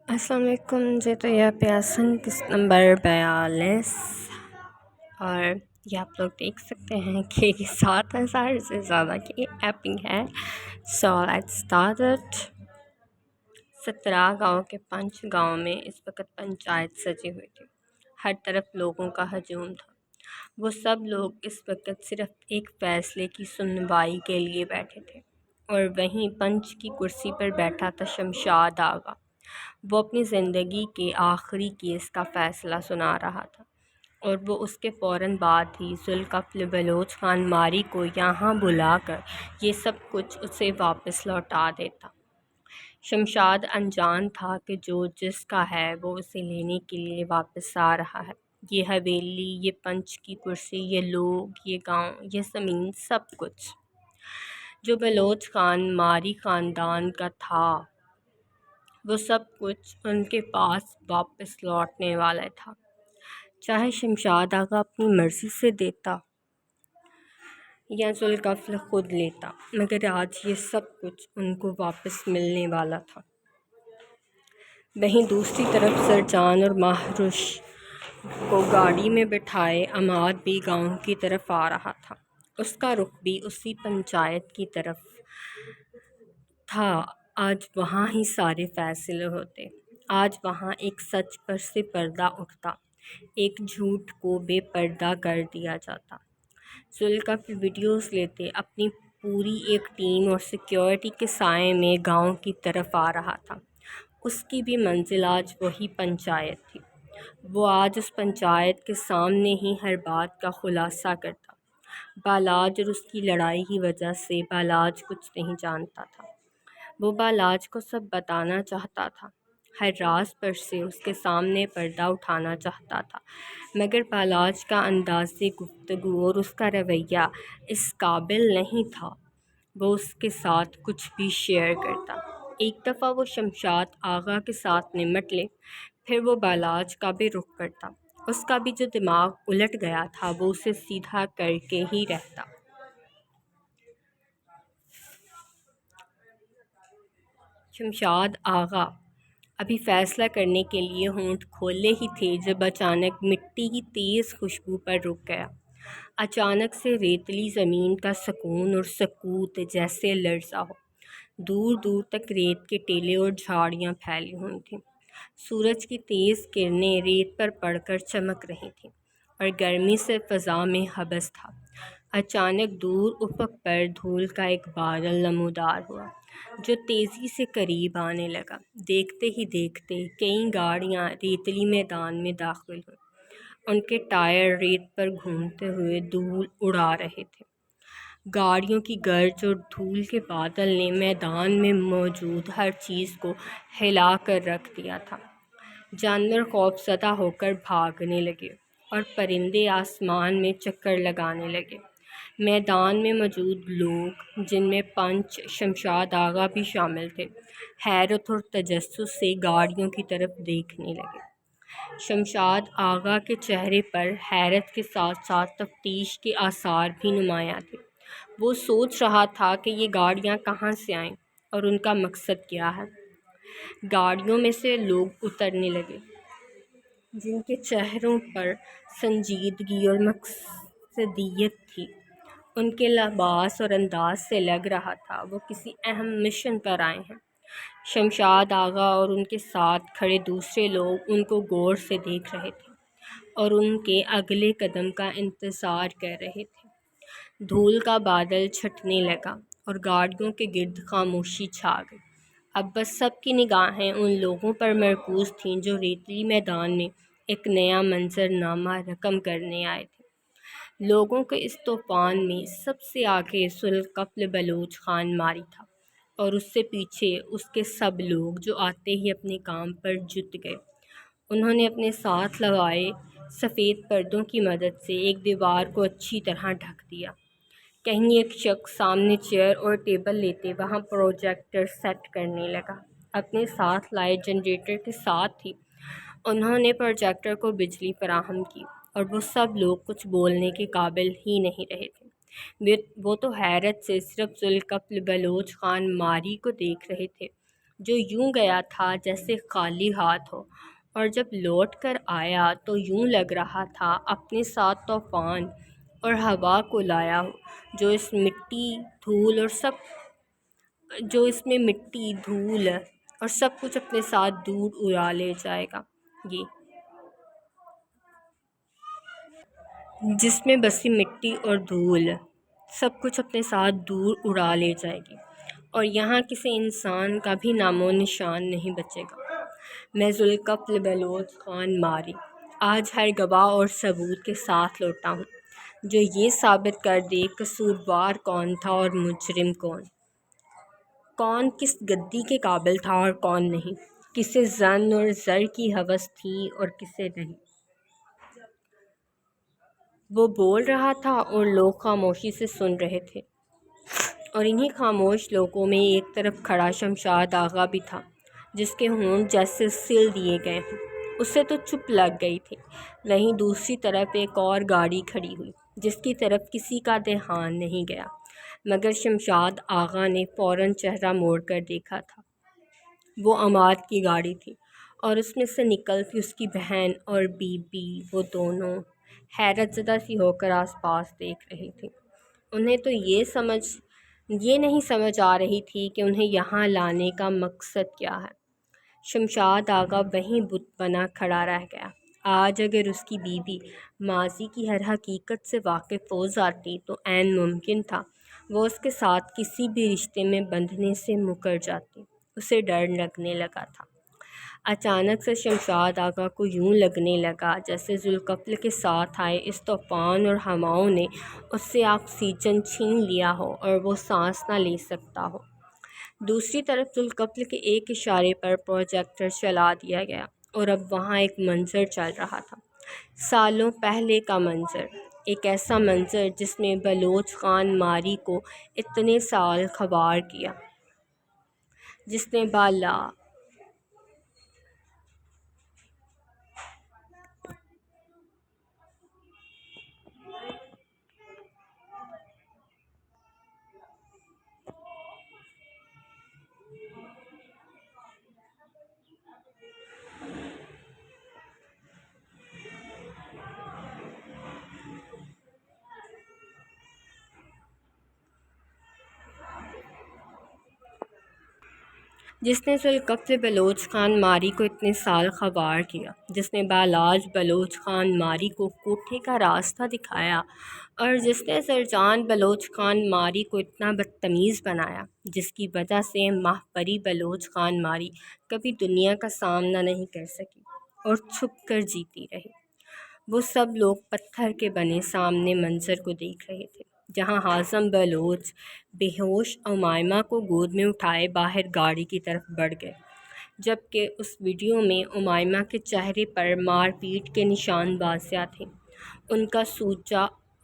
السلام علیکم جی۔ تو یہ پیاسن قسط نمبر 42 اور یہ آپ لوگ دیکھ سکتے ہیں کہ یہ 7,000 سے زیادہ کی ایپنگ ہے۔ So let's start it. 17 گاؤں کے 5 گاؤں میں اس وقت پنچایت سجی ہوئی تھی۔ ہر طرف لوگوں کا ہجوم تھا۔ وہ سب لوگ اس وقت صرف ایک فیصلے کی سنوائی کے لیے بیٹھے تھے، اور وہیں پنچ کی کرسی پر بیٹھا تھا شمشاد آغا۔ وہ اپنی زندگی کے آخری کیس کا فیصلہ سنا رہا تھا، اور وہ اس کے فوراً بعد ہی ذوالکفل بلوچ خان ماری کو یہاں بلا کر یہ سب کچھ اسے واپس لوٹا دیتا۔ شمشاد انجان تھا کہ جو جس کا ہے وہ اسے لینے کے لیے واپس آ رہا ہے۔ یہ حویلی، یہ پنچ کی کرسی، یہ لوگ، یہ گاؤں، یہ زمین، سب کچھ جو بلوچ خان ماری خاندان کا تھا، وہ سب کچھ ان کے پاس واپس لوٹنے والا تھا، چاہے شمشاد آغا اپنی مرضی سے دیتا یا ذوالکفل خود لیتا، مگر آج یہ سب کچھ ان کو واپس ملنے والا تھا۔ وہیں دوسری طرف سرجان اور مہروش کو گاڑی میں بٹھائے عماد بھی گاؤں کی طرف آ رہا تھا۔ اس کا رخ بھی اسی پنچایت کی طرف تھا۔ آج وہاں ہی سارے فیصلے ہوتے، آج وہاں ایک سچ پر سے پردہ اٹھتا، ایک جھوٹ کو بے پردہ کر دیا جاتا۔ ذوالکفل ویڈیوز لیتے اپنی پوری ایک ٹیم اور سیکیورٹی کے سائے میں گاؤں کی طرف آ رہا تھا۔ اس کی بھی منزل آج وہی پنچایت تھی۔ وہ آج اس پنچایت کے سامنے ہی ہر بات کا خلاصہ کرتا۔ بالاج اور اس کی لڑائی کی وجہ سے بالاج کچھ نہیں جانتا تھا۔ وہ بالاج کو سب بتانا چاہتا تھا، ہر راز پر سے اس کے سامنے پردہ اٹھانا چاہتا تھا، مگر بالاج کا انداز گفتگو اور اس کا رویہ اس قابل نہیں تھا وہ اس کے ساتھ کچھ بھی شیئر کرتا۔ ایک دفعہ وہ شمشاد آغا کے ساتھ نمٹ لے، پھر وہ بالاج کا بھی رخ کرتا۔ اس کا بھی جو دماغ الٹ گیا تھا وہ اسے سیدھا کر کے ہی رہتا۔ شمشاد آغا ابھی فیصلہ کرنے کے لیے ہونٹ کھولے ہی تھے جب اچانک مٹی کی تیز خوشبو پر رک گیا۔ اچانک سے ریتلی زمین کا سکون اور سکوت جیسے لرزا ہو۔ دور دور تک ریت کے ٹیلے اور جھاڑیاں پھیلی ہوئی تھیں۔ سورج کی تیز کرنیں ریت پر پڑ کر چمک رہی تھیں، اور گرمی سے فضا میں حبس تھا۔ اچانک دور افق پر دھول کا ایک بادل نمودار ہوا، جو تیزی سے قریب آنے لگا۔ دیکھتے ہی دیکھتے کئی گاڑیاں ریتلی میدان میں داخل ہوئیں۔ ان کے ٹائر ریت پر گھومتے ہوئے دھول اڑا رہے تھے۔ گاڑیوں کی گرج اور دھول کے بادل نے میدان میں موجود ہر چیز کو ہلا کر رکھ دیا تھا۔ جانور خوف زدہ ہو کر بھاگنے لگے، اور پرندے آسمان میں چکر لگانے لگے۔ میدان میں موجود لوگ، جن میں پنچ شمشاد آغا بھی شامل تھے، حیرت اور تجسس سے گاڑیوں کی طرف دیکھنے لگے۔ شمشاد آغا کے چہرے پر حیرت کے ساتھ ساتھ تفتیش کے آثار بھی نمایاں تھے۔ وہ سوچ رہا تھا کہ یہ گاڑیاں کہاں سے آئیں اور ان کا مقصد کیا ہے۔ گاڑیوں میں سے لوگ اترنے لگے، جن کے چہروں پر سنجیدگی اور مقصدیت تھی۔ ان کے لباس اور انداز سے لگ رہا تھا وہ کسی اہم مشن پر آئے ہیں۔ شمشاد آغا اور ان کے ساتھ کھڑے دوسرے لوگ ان کو غور سے دیکھ رہے تھے، اور ان کے اگلے قدم کا انتظار کر رہے تھے۔ دھول کا بادل چھٹنے لگا، اور گاڑیوں کے گرد خاموشی چھا گئی۔ اب بس سب کی نگاہیں ان لوگوں پر مرکوز تھیں جو ریتلی میدان میں ایک نیا منظرنامہ رقم کرنے آئے تھے۔ لوگوں کے اس طوفان میں سب سے آگے ذوالکفل بلوچ خان ماری تھا، اور اس سے پیچھے اس کے سب لوگ جو آتے ہی اپنے کام پر جٹ گئے۔ انہوں نے اپنے ساتھ لگائے سفید پردوں کی مدد سے ایک دیوار کو اچھی طرح ڈھک دیا۔ کہیں ایک شخص سامنے چیئر اور ٹیبل لیتے وہاں پروجیکٹر سیٹ کرنے لگا۔ اپنے ساتھ لائے جنریٹر کے ساتھ ہی انہوں نے پروجیکٹر کو بجلی فراہم کی، اور وہ سب لوگ کچھ بولنے کے قابل ہی نہیں رہے تھے۔ وہ تو حیرت سے صرف ذوالکفل بلوچ خان ماری کو دیکھ رہے تھے، جو یوں گیا تھا جیسے خالی ہاتھ ہو، اور جب لوٹ کر آیا تو یوں لگ رہا تھا اپنے ساتھ طوفان اور ہوا کو لایا ہو، جو اس میں مٹی دھول اور سب کچھ اپنے ساتھ دور اڑا لے جائے گا، یہ جس میں بسی مٹی اور دھول سب کچھ اپنے ساتھ دور اڑا لے جائے گی، اور یہاں کسی انسان کا بھی نام و نشان نہیں بچے گا۔ میں ذوالقفل بلوچ خان ماری آج ہر گواہ اور ثبوت کے ساتھ لوٹا ہوں، جو یہ ثابت کر دے قصوروار کون تھا اور مجرم کون کس گدی کے قابل تھا اور کون نہیں، کسے زن اور زر کی ہوس تھی اور کسے نہیں۔ وہ بول رہا تھا اور لوگ خاموشی سے سن رہے تھے، اور انہی خاموش لوگوں میں ایک طرف کھڑا شمشاد آغا بھی تھا، جس کے ہونٹ جیسے سل دیے گئے ہوں، اسے تو چپ لگ گئی تھی۔ وہیں دوسری طرف ایک اور گاڑی کھڑی ہوئی، جس کی طرف کسی کا دھیان نہیں گیا، مگر شمشاد آغا نے فوراً چہرہ موڑ کر دیکھا تھا۔ وہ عماد کی گاڑی تھی، اور اس میں سے نکلتی اس کی بہن اور بی بی، وہ دونوں حیرت زدہ سی ہو کر آس پاس دیکھ رہی تھی۔ انہیں تو یہ نہیں سمجھ آ رہی تھی کہ انہیں یہاں لانے کا مقصد کیا ہے۔ شمشاد آغا وہیں بت بنا کھڑا رہ گیا۔ آج اگر اس کی بیوی ماضی کی ہر حقیقت سے واقف ہو جاتی تو عین ممکن تھا وہ اس کے ساتھ کسی بھی رشتے میں بندھنے سے مکر جاتی۔ اسے ڈر لگنے لگا تھا۔ اچانک سے شمشاد آغا کو یوں لگنے لگا جیسے ذوالقفل کے ساتھ آئے اس طوفان اور ہواؤں نے اس سے آکسیجن چھین لیا ہو اور وہ سانس نہ لے سکتا ہو۔ دوسری طرف ذوالقفل کے ایک اشارے پر پروجیکٹر چلا دیا گیا، اور اب وہاں ایک منظر چل رہا تھا، سالوں پہلے کا منظر، ایک ایسا منظر جس نے بلوچ خان ماری کو اتنے سال خوار کیا، جس نے ذوالقفل بلوچ خان ماری کو اتنے سال خوار کیا، جس نے بالاج بلوچ خان ماری کو کوٹھے کا راستہ دکھایا، اور جس نے زرجان بلوچ خان ماری کو اتنا بدتمیز بنایا، جس کی وجہ سے ماہپری بلوچ خان ماری کبھی دنیا کا سامنا نہیں کر سکی اور چھپ کر جیتی رہی۔ وہ سب لوگ پتھر کے بنے سامنے منظر کو دیکھ رہے تھے، جہاں ہاشم بلوچ بے ہوش امائمہ کو گود میں اٹھائے باہر گاڑی کی طرف بڑھ گئے، جبکہ اس ویڈیو میں امائمہ کے چہرے پر مار پیٹ کے نشان واضح تھے۔ ان کا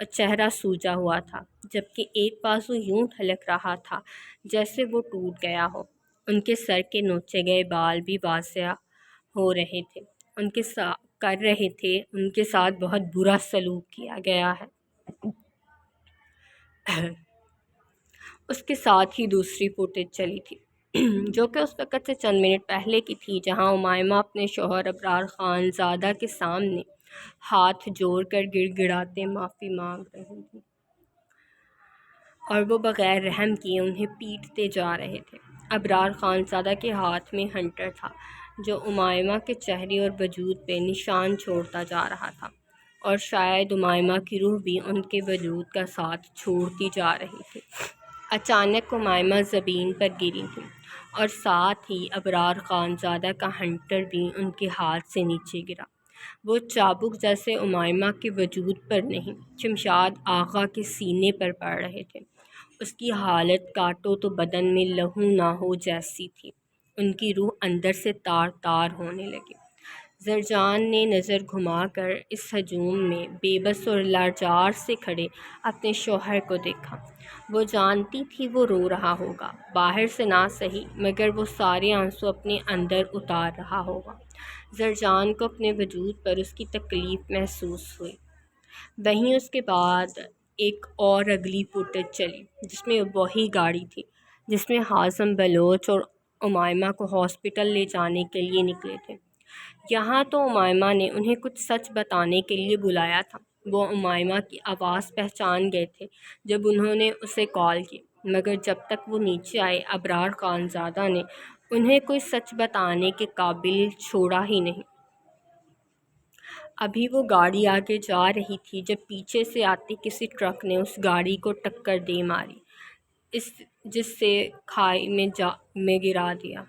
چہرہ سوجا ہوا تھا، جبکہ ایک بازو یوں ڈھلک رہا تھا جیسے وہ ٹوٹ گیا ہو۔ ان کے سر کے نوچے گئے بال بھی واضح ہو رہے تھے، ان کے ساتھ بہت برا سلوک کیا گیا ہے۔ اس کے ساتھ ہی دوسری فوٹیج چلی تھی، جو کہ اس وقت سے چند منٹ پہلے کی تھی، جہاں امائمہ اپنے شوہر ابرار خان زادہ کے سامنے ہاتھ جوڑ کر گڑ گڑاتے معافی مانگ رہی تھی، اور وہ بغیر رحم کیے انہیں پیٹتے جا رہے تھے۔ ابرار خان زادہ کے ہاتھ میں ہنٹر تھا، جو امائمہ کے چہرے اور وجود پہ نشان چھوڑتا جا رہا تھا، اور شاید امائمہ کی روح بھی ان کے وجود کا ساتھ چھوڑتی جا رہی تھی۔ اچانک امائمہ زمین پر گری تھیں، اور ساتھ ہی ابرار خان زادہ کا ہنٹر بھی ان کے ہاتھ سے نیچے گرا۔ وہ چابک جیسے امائمہ کے وجود پر نہیں، شمشاد آغا کے سینے پر پڑ رہے تھے۔ اس کی حالت کاٹو تو بدن میں لہو نہ ہو جیسی تھی، ان کی روح اندر سے تار تار ہونے لگی۔ زرجان نے نظر گھما کر اس ہجوم میں بے بس اور لاچار سے کھڑے اپنے شوہر کو دیکھا۔ وہ جانتی تھی وہ رو رہا ہوگا، باہر سے نہ سہی مگر وہ سارے آنسو اپنے اندر اتار رہا ہوگا۔ زرجان کو اپنے وجود پر اس کی تکلیف محسوس ہوئی۔ وہیں اس کے بعد ایک اور اگلی فوٹیج چلی، جس میں وہی گاڑی تھی، جس میں ہاشم بلوچ اور امائمہ کو ہاسپٹل لے جانے کے لیے نکلے تھے۔ یہاں تو امائمہ نے انہیں کچھ سچ بتانے کے لیے بلایا تھا۔ وہ امائمہ کی آواز پہچان گئے تھے جب انہوں نے اسے کال کی، مگر جب تک وہ نیچے آئے ابرار خانزادہ نے انہیں کوئی سچ بتانے کے قابل چھوڑا ہی نہیں۔ ابھی وہ گاڑی آگے جا رہی تھی جب پیچھے سے آتی کسی ٹرک نے اس گاڑی کو ٹکر دے ماری، جس سے کھائی میں گرا دیا۔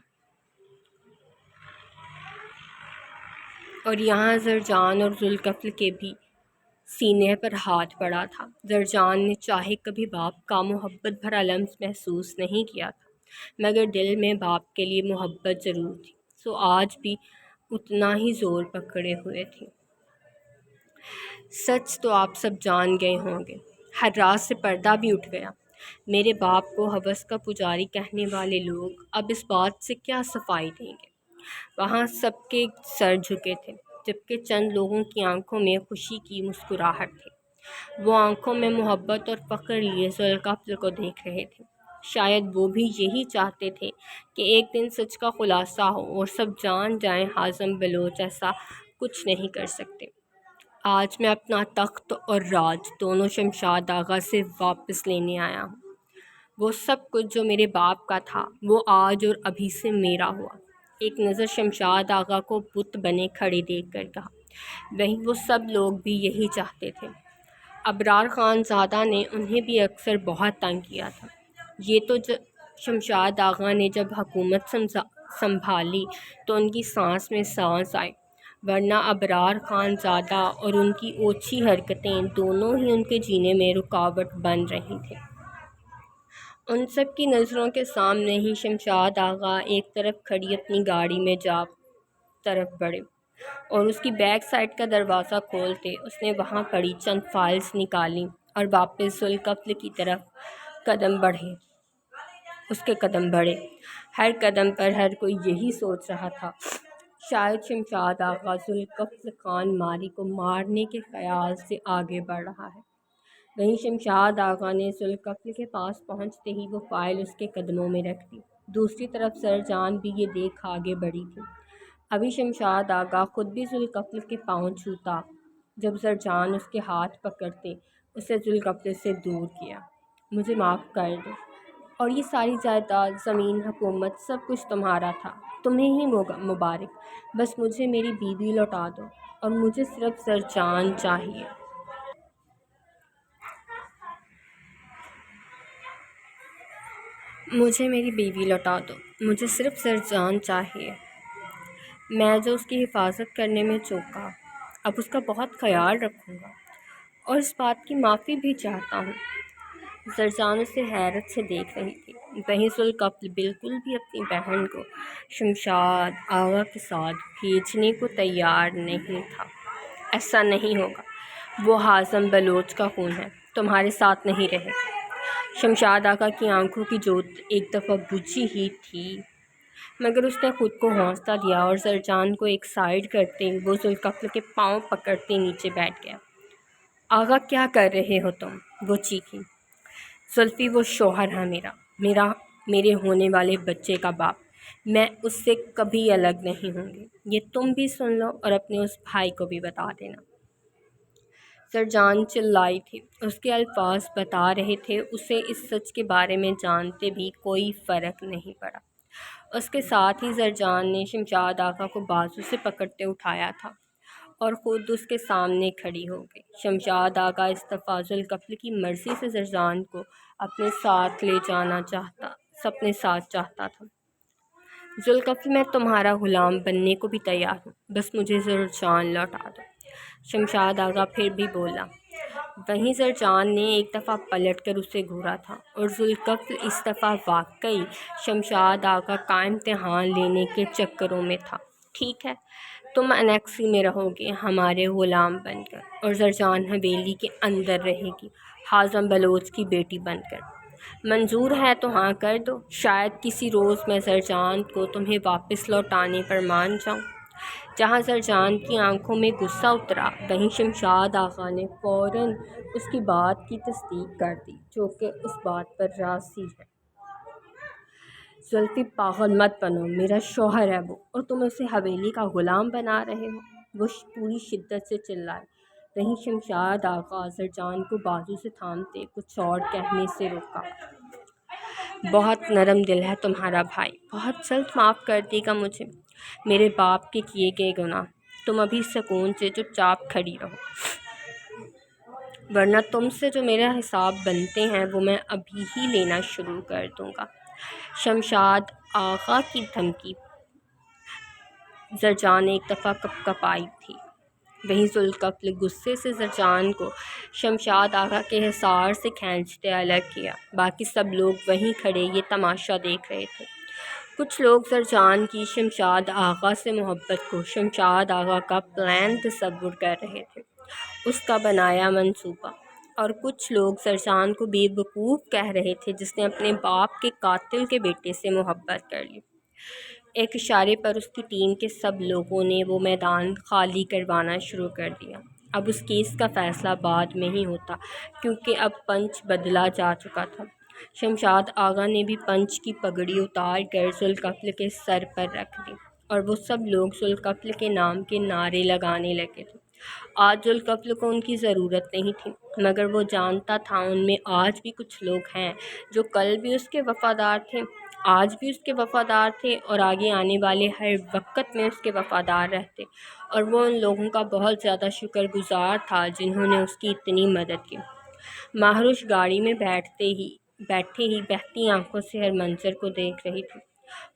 اور یہاں زرجان اور ذوالکفل کے بھی سینے پر ہاتھ پڑا تھا۔ زرجان نے چاہے کبھی باپ کا محبت بھرا لمس محسوس نہیں کیا تھا، مگر دل میں باپ کے لیے محبت ضرور تھی، سو آج بھی اتنا ہی زور پکڑے ہوئے تھی۔ سچ تو آپ سب جان گئے ہوں گے، ہر رات سے پردہ بھی اٹھ گیا۔ میرے باپ کو ہوس کا پجاری کہنے والے لوگ اب اس بات سے کیا صفائی دیں گے؟ وہاں سب کے سر جھکے تھے، جبکہ چند لوگوں کی آنکھوں میں خوشی کی مسکراہٹ تھی۔ وہ آنکھوں میں محبت اور فخر لیے ذوالکفل کو دیکھ رہے تھے۔ شاید وہ بھی یہی چاہتے تھے کہ ایک دن سچ کا خلاصہ ہو اور سب جان جائیں حازم بلوچ ایسا کچھ نہیں کر سکتے۔ آج میں اپنا تخت اور راج دونوں شمشاد آغا سے واپس لینے آیا ہوں۔ وہ سب کچھ جو میرے باپ کا تھا وہ آج اور ابھی سے میرا ہوا۔ ایک نظر شمشاد آغا کو بت بنے کھڑے دیکھ کر کہا، وہیں وہ سب لوگ بھی یہی چاہتے تھے۔ ابرار خانزادہ نے انہیں بھی اکثر بہت تنگ کیا تھا۔ یہ تو شمشاد آغا نے جب حکومت سنبھالی تو ان کی سانس میں سانس آئی، ورنہ ابرار خانزادہ اور ان کی اوچھی حرکتیں دونوں ہی ان کے جینے میں رکاوٹ بن رہی تھیں۔ ان سب کی نظروں کے سامنے ہی شمشاد آغا ایک طرف کھڑی اپنی گاڑی میں جا طرف بڑھے اور اس کی بیک سائڈ کا دروازہ کھولتے اس نے وہاں پڑی چند فائلز نکالیں اور واپس ذوالکفل کی طرف اس کے قدم بڑھے۔ ہر قدم پر ہر کوئی یہی سوچ رہا تھا، شاید شمشاد آغا ذوالکفل خان ماری کو مارنے کے خیال سے آگے بڑھ رہا ہے۔ وہیں شمشاد آغا نے ذوالکفل کے پاس پہنچتے ہی وہ فائل اس کے قدموں میں رکھ دی۔ دوسری طرف زرجان بھی یہ دیکھ آگے بڑھی تھی۔ ابھی شمشاد آغا خود بھی ذوالکفل کے پاؤں چھوتا جب زرجان اس کے ہاتھ پکڑتے اسے ذوالکفل سے دور کیا۔ مجھے معاف کر دو، اور یہ ساری جائیداد، زمین، حکومت، سب کچھ تمہارا تھا، تمہیں ہی مبارک۔ بس مجھے میری بیوی لوٹا دو، اور مجھے صرف زرجان چاہیے۔ مجھے میری بیوی لوٹا دو، مجھے صرف زرجان چاہیے۔ میں جو اس کی حفاظت کرنے میں چوکا، اب اس کا بہت خیال رکھوں گا، اور اس بات کی معافی بھی چاہتا ہوں۔ زرجان اسے حیرت سے دیکھ رہی تھی۔ وہیں ذوالکفل بالکل بھی اپنی بہن کو شمشاد آغا کے ساتھ بھیجنے کو تیار نہیں تھا۔ ایسا نہیں ہوگا، وہ حازم بلوچ کا خون ہے، تمہارے ساتھ نہیں رہے گا۔ شمشاد آغا کی آنکھوں کی جوت ایک دفعہ بجھی ہی تھی، مگر اس نے خود کو حوصلہ دیا اور زرجان کو ایک سائیڈ کرتے وہ ذوالکفل کے پاؤں پکڑتے نیچے بیٹھ گیا۔ آغا کیا کر رہے ہو تم؟ وہ چیخی۔ زلفی، وہ شوہر ہے میرے ہونے والے بچے کا باپ، میں اس سے کبھی الگ نہیں ہوں گی، یہ تم بھی سن لو اور اپنے اس بھائی کو بھی بتا دینا۔ زرجان چلائی تھی، اس کے الفاظ بتا رہے تھے اسے اس سچ کے بارے میں جانتے بھی کوئی فرق نہیں پڑا۔ اس کے ساتھ ہی زرجان نے شمشاد آغا کو بازو سے پکڑتے اٹھایا تھا اور خود اس کے سامنے کھڑی ہو گئی۔ شمشاد آغا اس دفعہ ذوالکفل کی مرضی سے زرجان کو اپنے ساتھ لے جانا چاہتا تھا۔ ذوالکفل، میں تمہارا غلام بننے کو بھی تیار ہوں، بس مجھے زرجان لوٹا دو۔ شمشاد آغا پھر بھی بولا۔ وہیں زرجان نے ایک دفعہ پلٹ کر اسے گھورا تھا، اور ذوالکفل اس دفعہ واقعی شمشاد آغا کا امتحان لینے کے چکروں میں تھا۔ ٹھیک ہے، تم انیکسی میں رہو گے ہمارے غلام بن کر، اور زرجان حویلی کے اندر رہے گی حازم بلوچ کی بیٹی بن کر۔ منظور ہے تو ہاں کر دو، شاید کسی روز میں زرجان کو تمہیں واپس لوٹانے پر مان جاؤں۔ جہاں زرجان کی آنکھوں میں غصہ اترا، وہیں شمشاد آغا نے فوراً اس کی بات کی تصدیق کر دی، جو کہ اس بات پر راضی ہے۔ زلفی پاگل مت بنو، میرا شوہر ہے وہ، اور تم اسے حویلی کا غلام بنا رہے ہو، وہ پوری شدت سے چلائے۔ وہیں شمشاد آغا زرجان کو بازو سے تھامتے کچھ اور کہنے سے روکا۔ بہت نرم دل ہے تمہارا بھائی، بہت جلد معاف کر دے گا مجھے، میرے باپ کے کیے گئے گناہ۔ تم ابھی سکون سے چپ چاپ کھڑی رہو، ورنہ تم سے جو میرا حساب بنتے ہیں وہ میں ابھی ہی لینا شروع کر دوں گا۔ شمشاد آغا کی دھمکی زرجان نے ایک دفعہ کپائی تھی۔ وہیں ذوالقفل غصے سے زرجان کو شمشاد آغا کے حصار سے کھینچتے الگ کیا۔ باقی سب لوگ وہیں کھڑے یہ تماشا دیکھ رہے تھے۔ کچھ لوگ زرجان کی شمشاد آغا سے محبت کو شمشاد آغا کا پلان تصور کر رہے تھے، اس کا بنایا منصوبہ، اور کچھ لوگ زرجان کو بے وقوف کہہ رہے تھے جس نے اپنے باپ کے قاتل کے بیٹے سے محبت کر لی۔ ایک اشارے پر اس کی ٹیم کے سب لوگوں نے وہ میدان خالی کروانا شروع کر دیا۔ اب اس کیس کا فیصلہ بعد میں ہی ہوتا، کیونکہ اب پنچ بدلا جا چکا تھا۔ شمشاد آغا نے بھی پنچ کی پگڑی اتار کر ذوالقفل کے سر پر رکھ دی، اور وہ سب لوگ ذوالقفل کے نام کے نعرے لگانے لگے تھے۔ آج ذوالقفل کو ان کی ضرورت نہیں تھی، مگر وہ جانتا تھا ان میں آج بھی کچھ لوگ ہیں جو کل بھی اس کے وفادار تھے، آج بھی اس کے وفادار تھے، اور آگے آنے والے ہر وقت میں اس کے وفادار رہتے، اور وہ ان لوگوں کا بہت زیادہ شکر گزار تھا جنہوں نے اس کی اتنی مدد کی۔ مہروش گاڑی میں بیٹھے ہی بہتی آنکھوں سے ہر منظر کو دیکھ رہی تھی۔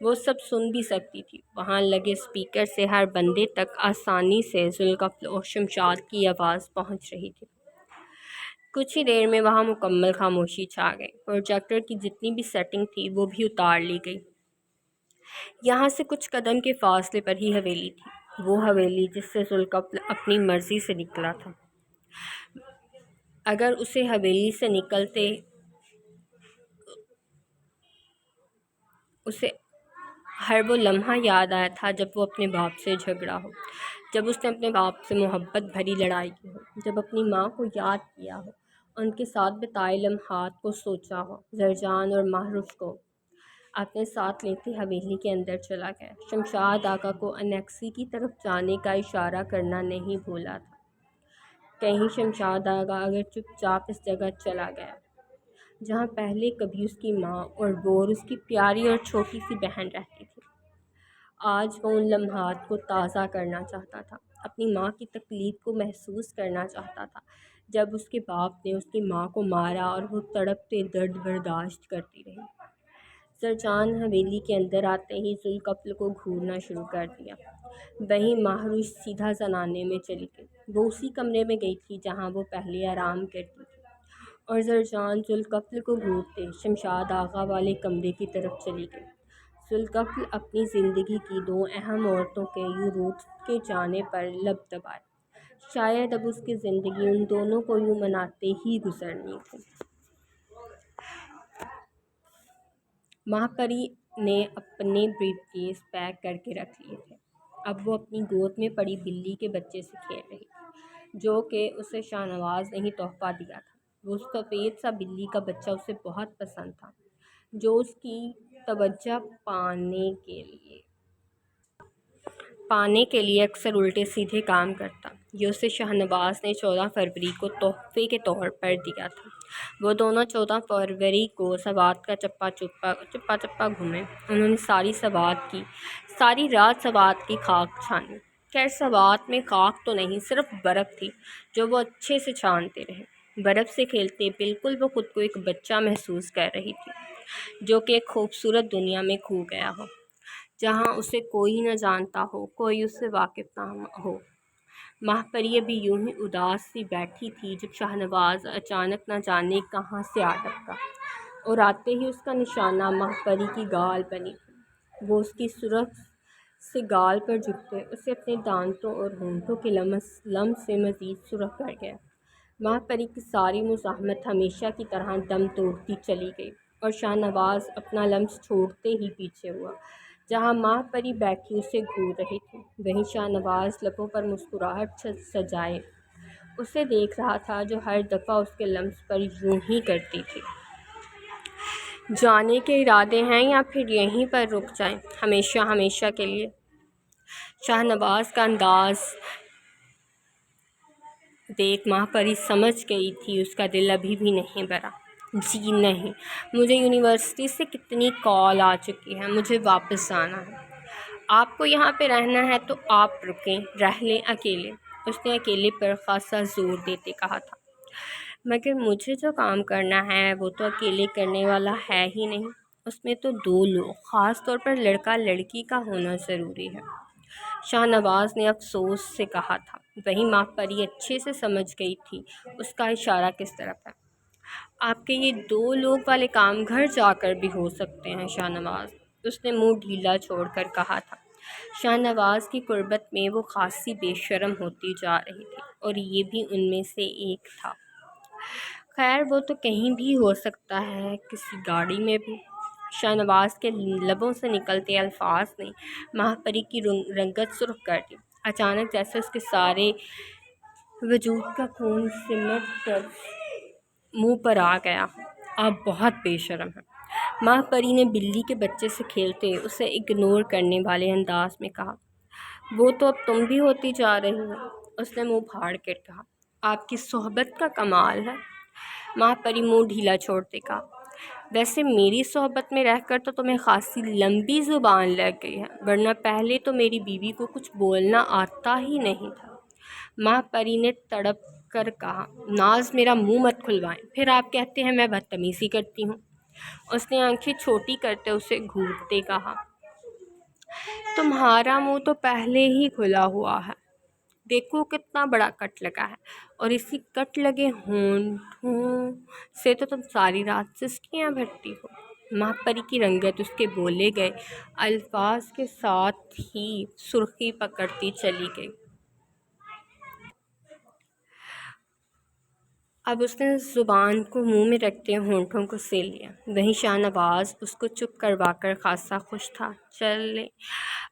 وہ سب سن بھی سکتی تھی، وہاں لگے اسپیکر سے ہر بندے تک آسانی سے ذوالقفل اور شمشاد کی آواز پہنچ رہی تھی۔ کچھ ہی دیر میں وہاں مکمل خاموشی چھا گئی۔ پروجیکٹر کی جتنی بھی سیٹنگ تھی وہ بھی اتار لی گئی۔ یہاں سے کچھ قدم کے فاصلے پر ہی حویلی تھی، وہ حویلی جس سے ذوالقفل اپنی مرضی سے نکلا تھا۔ اگر اسے حویلی سے نکلتے اسے ہر وہ لمحہ یاد آیا تھا جب وہ اپنے باپ سے جھگڑا ہو، جب اس نے اپنے باپ سے محبت بھری لڑائی کی ہو، جب اپنی ماں کو یاد کیا ہو، ان کے ساتھ بتائے لمحات کو سوچا ہو۔ زرجان اور مہروش کو اپنے ساتھ لیتے حویلی کے اندر چلا گیا۔ شمشاد آغا کو انیکسی کی طرف جانے کا اشارہ کرنا نہیں بھولا تھا۔ کہیں شمشاد آغا اگر چپ چاپ اس جگہ چلا گیا جہاں پہلے کبھی اس کی ماں اور وہ اور اس کی پیاری اور چھوٹی سی بہن رہتی تھی۔ آج وہ ان لمحات کو تازہ کرنا چاہتا تھا، اپنی ماں کی تکلیف کو محسوس کرنا چاہتا تھا جب اس کے باپ نے اس کی ماں کو مارا اور وہ تڑپتے درد برداشت کرتی رہی۔ زرجان حویلی کے اندر آتے ہی ذوالقفل کو گھورنا شروع کر دیا۔ وہیں مہروش سیدھا زنانے میں چلی گئی۔ وہ اسی کمرے میں گئی تھی جہاں وہ پہلے آرام کرتی تھی، اور زرجان ذوالقفل کو گھورتے شمشاد آغا والے کمرے کی طرف چلی گئی۔ ذوالقفل اپنی زندگی کی دو اہم عورتوں کے یوں روٹھ کے جانے پر لب دبائے۔ شاید اب اس کی زندگی ان دونوں کو یوں مناتے ہی گزرنی تھی۔ ماہ پری نے اپنے بریف کیس پیک کر کے رکھ لیے تھے۔ اب وہ اپنی گود میں پڑی بلی کے بچے سے کھیل رہی تھی جو کہ اسے شاہنواز نے ہی تحفہ دیا تھا۔ وہ سفید سا بلی کا بچہ اسے بہت پسند تھا، جو اس کی توجہ پانے کے لیے اکثر الٹے سیدھے کام کرتا۔ یہ اسے شاہنواز نے 14 فروری کو تحفے کے طور پر دیا تھا۔ وہ دونوں 14 فروری کو سوات کا چپا چپا گھومے۔ انہوں نے ساری رات سوات کی خاک چھانی۔ خیر سوات میں خاک تو نہیں، صرف برف تھی جو وہ اچھے سے چھانتے رہے۔ برف سے کھیلتے بالکل وہ خود کو ایک بچہ محسوس کر رہی تھی جو کہ ایک خوبصورت دنیا میں کھو گیا ہو، جہاں اسے کوئی نہ جانتا ہو، کوئی اس سے واقف نہ ہو۔ ماہ پری ابھی یوں ہی اداس سی بیٹھی تھی جب شاہنواز اچانک نہ جانے کہاں سے آ ٹپکا، اور آتے ہی اس کا نشانہ ماہ پری کی گال بنی تھی۔ وہ اس کی سرخ سے گال پر جھکتے اسے اپنے دانتوں اور ہونٹوں کے لمس سے مزید سرخ کر گیا۔ ماہ پری کی ساری مزاحمت ہمیشہ کی طرح دم توڑتی چلی گئی، اور شاہنواز اپنا لمس چھوڑتے ہی پیچھے ہوا جہاں ماہ پری بیٹھی اسے گھور رہی تھی۔ وہیں شاہنواز لبوں پر مسکراہٹ سجائے اسے دیکھ رہا تھا جو ہر دفعہ اس کے لمس پر یوں ہی کرتی تھی۔ جانے کے ارادے ہیں یا پھر یہیں پر رک جائیں ہمیشہ ہمیشہ کے لیے؟ شاہ نواز کا انداز دیکھ ماہ پری سمجھ گئی تھی اس کا دل ابھی بھی نہیں بھرا۔ جی نہیں، مجھے یونیورسٹی سے کتنی کال آ چکی ہے، مجھے واپس جانا ہے۔ آپ کو یہاں پہ رہنا ہے تو آپ رکیں، رہ لیں اکیلے۔ اس نے اکیلے پر خاصا زور دیتے کہا تھا۔ مگر مجھے جو کام کرنا ہے وہ تو اکیلے کرنے والا ہے ہی نہیں، اس میں تو دو لوگ، خاص طور پر لڑکا لڑکی کا ہونا ضروری ہے، شاہ نواز نے افسوس سے کہا تھا۔ وہی ماہ پری اچھے سے سمجھ گئی تھی اس کا اشارہ کس طرف ہے۔ آپ کے یہ دو لوگ والے کام گھر جا کر بھی ہو سکتے ہیں شاہ نواز، اس نے منہ ڈھیلا چھوڑ کر کہا تھا۔ شاہ نواز کی قربت میں وہ خاصی بے شرم ہوتی جا رہی تھی اور یہ بھی ان میں سے ایک تھا۔ خیر وہ تو کہیں بھی ہو سکتا ہے، کسی گاڑی میں بھی۔ شاہ نواز کے لبوں سے نکلتے الفاظ نے ماہ پری کی رنگت سرخ کر دی۔ اچانک جیسے اس کے سارے وجود کا خون سمٹ کر منہ پر آ گیا۔ آپ بہت بے شرم ہیں، ماہ پری نے بلی کے بچے سے کھیلتے اسے اگنور کرنے والے انداز میں کہا۔ وہ تو اب تم بھی ہوتی جا رہی ہو، اس نے منہ پھاڑ کر کہا۔ آپ کی صحبت کا کمال ہے، ماہ پری منہ ڈھیلا چھوڑتے کہا۔ ویسے میری صحبت میں رہ کر تو تمہیں خاصی لمبی زبان لگ گئی ہے، ورنہ پہلے تو میری بیوی کو کچھ بولنا آتا ہی نہیں تھا، ماہ پری نے تڑپ کر کہا۔ ناز میرا منہ مت کھلوائیں، پھر آپ کہتے ہیں میں بدتمیزی کرتی ہوں، اس نے آنکھیں چھوٹی کرتے اسے گھورتے کہا۔ تمہارا منہ تو پہلے ہی کھلا ہوا ہے، دیکھو کتنا بڑا کٹ لگا ہے، اور اسی کٹ لگے ہونٹوں سے تو تم ساری رات سسکیاں بھرتی ہو۔ ماہ پری کی رنگت اس کے بولے گئے الفاظ کے ساتھ ہی سرخی پکڑتی چلی گئی۔ اب اس نے زبان کو منہ میں رکھتے ہونٹوں کو سیل لیا۔ وہیں شاہ نواز اس کو چپ کروا کر خاصا خوش تھا۔ چلے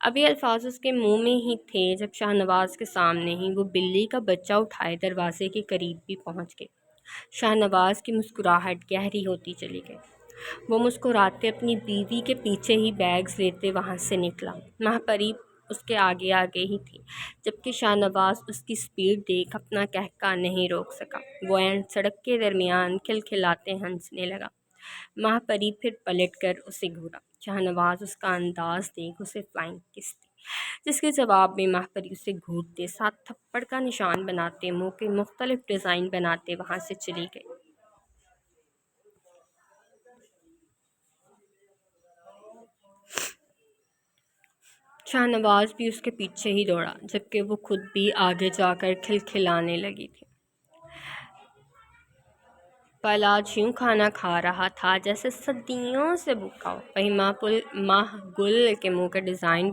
ابھی الفاظ اس کے منہ میں ہی تھے جب شاہ نواز کے سامنے ہی وہ بلی کا بچہ اٹھائے دروازے کے قریب بھی پہنچ گئے۔ شاہ نواز کی مسکراہٹ گہری ہوتی چلی گئی۔ وہ مسکراتے اپنی بیوی کے پیچھے ہی بیگز لیتے وہاں سے نکلا۔ ماہ پری اس کے آگے آگے ہی تھی، جبکہ شاہ نواز اس کی سپیڈ دیکھ اپنا قہقہ نہیں روک سکا۔ وہ عین سڑک کے درمیان کھلکھلاتے ہنسنے لگا۔ ماہ پری پھر پلٹ کر اسے گھورا۔ شاہ نواز اس کا انداز دیکھ اسے فلائنگ کس دی، جس کے جواب میں ماہ پری اسے گھورتے ساتھ تھپڑ کا نشان بناتے منہ کے مختلف ڈیزائن بناتے وہاں سے چلی گئی۔ شاہ نواز بھی اس کے پیچھے ہی دوڑا، جبکہ وہ خود بھی آگے جا کر کھلکھلانے لگی تھی۔ بالاج یوں کھانا کھا رہا تھا جیسے صدیوں سے بھوکا ہو۔ وہیں ماہ گل کے منہ کا ڈیزائن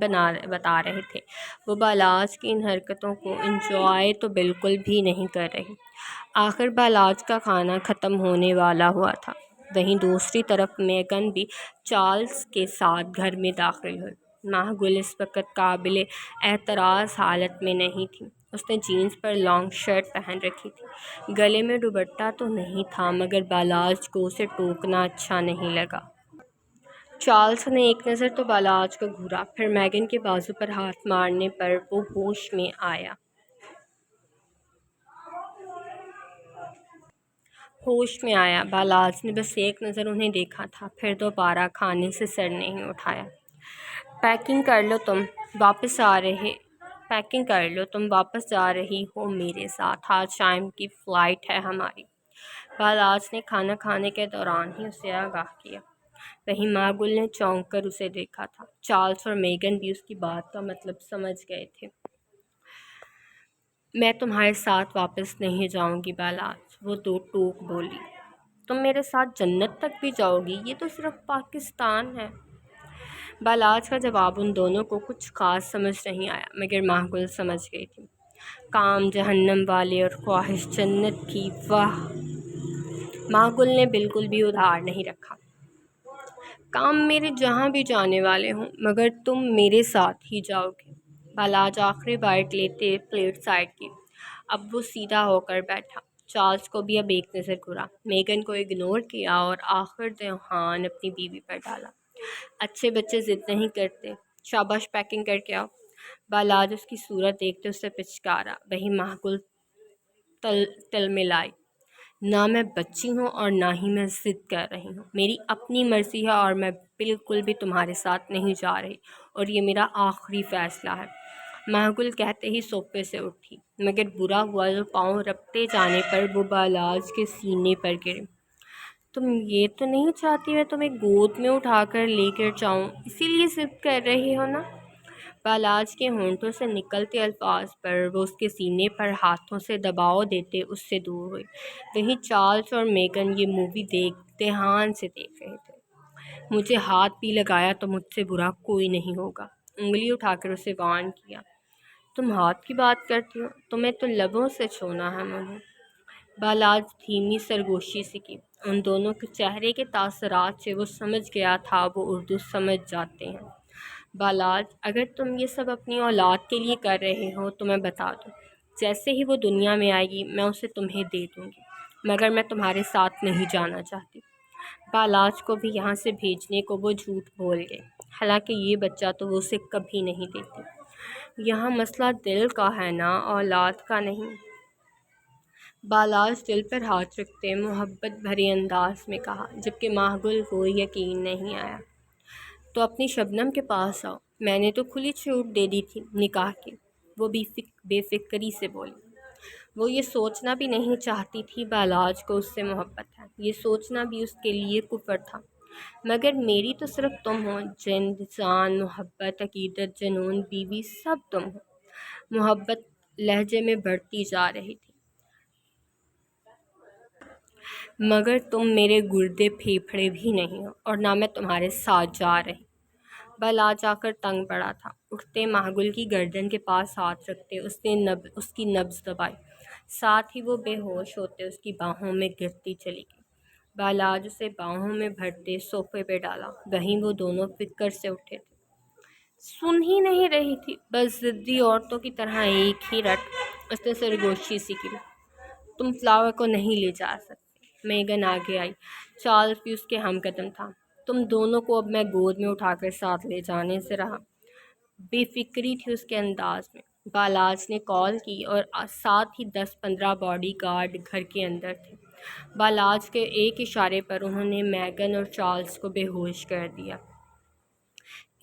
بتا رہے تھے۔ وہ بالاج کی ان حرکتوں کو انجوائے تو بالکل بھی نہیں کر رہی۔ آخر بالاج کا کھانا ختم ہونے والا ہوا تھا۔ وہیں دوسری طرف میگن بھی چارلز کے ساتھ گھر میں داخل ہوئی۔ ماہ گل اس وقت قابل اعتراض حالت میں نہیں تھی۔ اس نے جینز پر لانگ شرٹ پہن رکھی تھی، گلے میں دوپٹہ تو نہیں تھا، مگر بالاج کو اسے ٹوکنا اچھا نہیں لگا۔ چارلز نے ایک نظر تو بالاج کو گھورا، پھر میگن کے بازو پر ہاتھ مارنے پر وہ ہوش میں آیا۔ بالاج نے بس ایک نظر انہیں دیکھا تھا، پھر دوبارہ کھانے سے سر نہیں اٹھایا۔ پیکنگ کر لو تم واپس جا رہی ہو میرے ساتھ، آج شام کی فلائٹ ہے ہماری، بالاج نے کھانا کھانے کے دوران ہی اسے آگاہ کیا۔ وہیں ماہ گل نے چونک کر اسے دیکھا تھا۔ چارلز اور میگن بھی اس کی بات کا مطلب سمجھ گئے تھے۔ میں تمہارے ساتھ واپس نہیں جاؤں گی بالاج، وہ دو ٹوک بولی۔ تم میرے ساتھ جنت تک بھی جاؤ گی، یہ تو صرف پاکستان ہے۔ بالاج کا جواب ان دونوں کو کچھ خاص سمجھ نہیں آیا، مگر ماہ گل سمجھ گئی تھی۔ کام جہنم والے اور خواہش جنت کی، واہ! ماہ گل نے بالکل بھی ادھار نہیں رکھا۔ کام میرے جہاں بھی جانے والے ہوں، مگر تم میرے ساتھ ہی جاؤ گے۔ بالاج آخری بائٹ لیتے پلیٹ سائڈ کی۔ اب وہ سیدھا ہو کر بیٹھا۔ چارلس کو بھی اب ایک نظر گھورا، میگن کو اگنور کیا اور آخر دھیان اپنی بیوی پر ڈالا۔ اچھے بچے ضد نہیں کرتے، شاباش پیکنگ کر کے آؤ۔ بالاج اس کی صورت دیکھتے اسے پچکارا، وہی معقول تل ملائی، نہ میں بچی ہوں اور نہ ہی میں ضد کر رہی ہوں، میری اپنی مرضی ہے اور میں بالکل بھی تمہارے ساتھ نہیں جا رہی، اور یہ میرا آخری فیصلہ ہے۔ معقول کہتے ہی صوفے سے اٹھی، مگر برا ہوا جو پاؤں رپٹے جانے پر وہ بالاج کے سینے پر گرے۔ تم یہ تو نہیں چاہتی میں تمہیں گود میں اٹھا کر لے کر جاؤں، اسی لیے ضد کر رہی ہو نا؟ بالاج کے ہونٹوں سے نکلتے الفاظ پر وہ اس کے سینے پر ہاتھوں سے دباؤ دیتے اس سے دور ہوئی۔ وہیں چارلس اور میگن یہ مووی دھیان سے دیکھ رہے تھے۔ مجھے ہاتھ بھی لگایا تو مجھ سے برا کوئی نہیں ہوگا، انگلی اٹھا کر اسے وارن کیا۔ تم ہاتھ کی بات کرتی ہو، تمہیں تو لبوں سے چھونا ہے مجھے۔ بالاج دھیمی سرگوشی سے کی، ان دونوں کے چہرے کے تاثرات سے وہ سمجھ گیا تھا وہ اردو سمجھ جاتے ہیں۔ بالاج، اگر تم یہ سب اپنی اولاد کے لیے کر رہے ہو تو میں بتا دوں، جیسے ہی وہ دنیا میں آئے گی میں اسے تمہیں دے دوں گی، مگر میں تمہارے ساتھ نہیں جانا چاہتی۔ بالاج کو بھی یہاں سے بھیجنے کو وہ جھوٹ بول گئے، حالانکہ یہ بچہ تو وہ اسے کبھی نہیں دیتی۔ یہاں مسئلہ دل کا ہے نا، اولاد کا نہیں۔ بالاج دل پر ہاتھ رکھتے محبت بھرے انداز میں کہا، جبکہ معقول کو یقین نہیں آیا۔ تو اپنی شبنم کے پاس آؤ، میں نے تو کھلی چھوٹ دے دی تھی نکاح کی، وہ بھی بے فکری سے بولی۔ وہ یہ سوچنا بھی نہیں چاہتی تھی بالاج کو اس سے محبت ہے، یہ سوچنا بھی اس کے لیے کفر تھا۔ مگر میری تو صرف تم ہو، جند، جان، محبت، عقیدت، جنون، بیوی، سب تم ہو۔ محبت لہجے میں بڑھتی جا رہی تھی۔ مگر تم میرے گردے پھیپھڑے بھی نہیں ہو، اور نہ میں تمہارے ساتھ جا رہی۔ بالاج آ کر تنگ پڑا تھا، اٹھتے معقول کی گردن کے پاس ہاتھ رکھتے اس نے اس کی نبض دبائی، ساتھ ہی وہ بے ہوش ہوتے اس کی باہوں میں گرتی چلی گئی۔ بالاج اسے باہوں میں بھرتے صوفے پہ ڈالا، وہیں وہ دونوں فکر سے اٹھے تھے۔ سن ہی نہیں رہی تھی، بس ضدی عورتوں کی طرح ایک ہی رٹ۔ اس نے سرگوشی سی کی، تم فلاور کو نہیں لے جا سکتے۔ میگن آگے آئی، چارلس بھی اس کے ہم قدم تھا۔ تم دونوں کو اب میں گود میں اٹھا کر ساتھ لے جانے سے رہا۔ بے فکری تھی اس کے انداز میں۔ بالاج نے کال کی اور ساتھ ہی 10-15 باڈی گارڈ گھر کے اندر تھے۔ بالاج کے ایک اشارے پر انہوں نے میگن اور چارلس کو بے ہوش کر دیا۔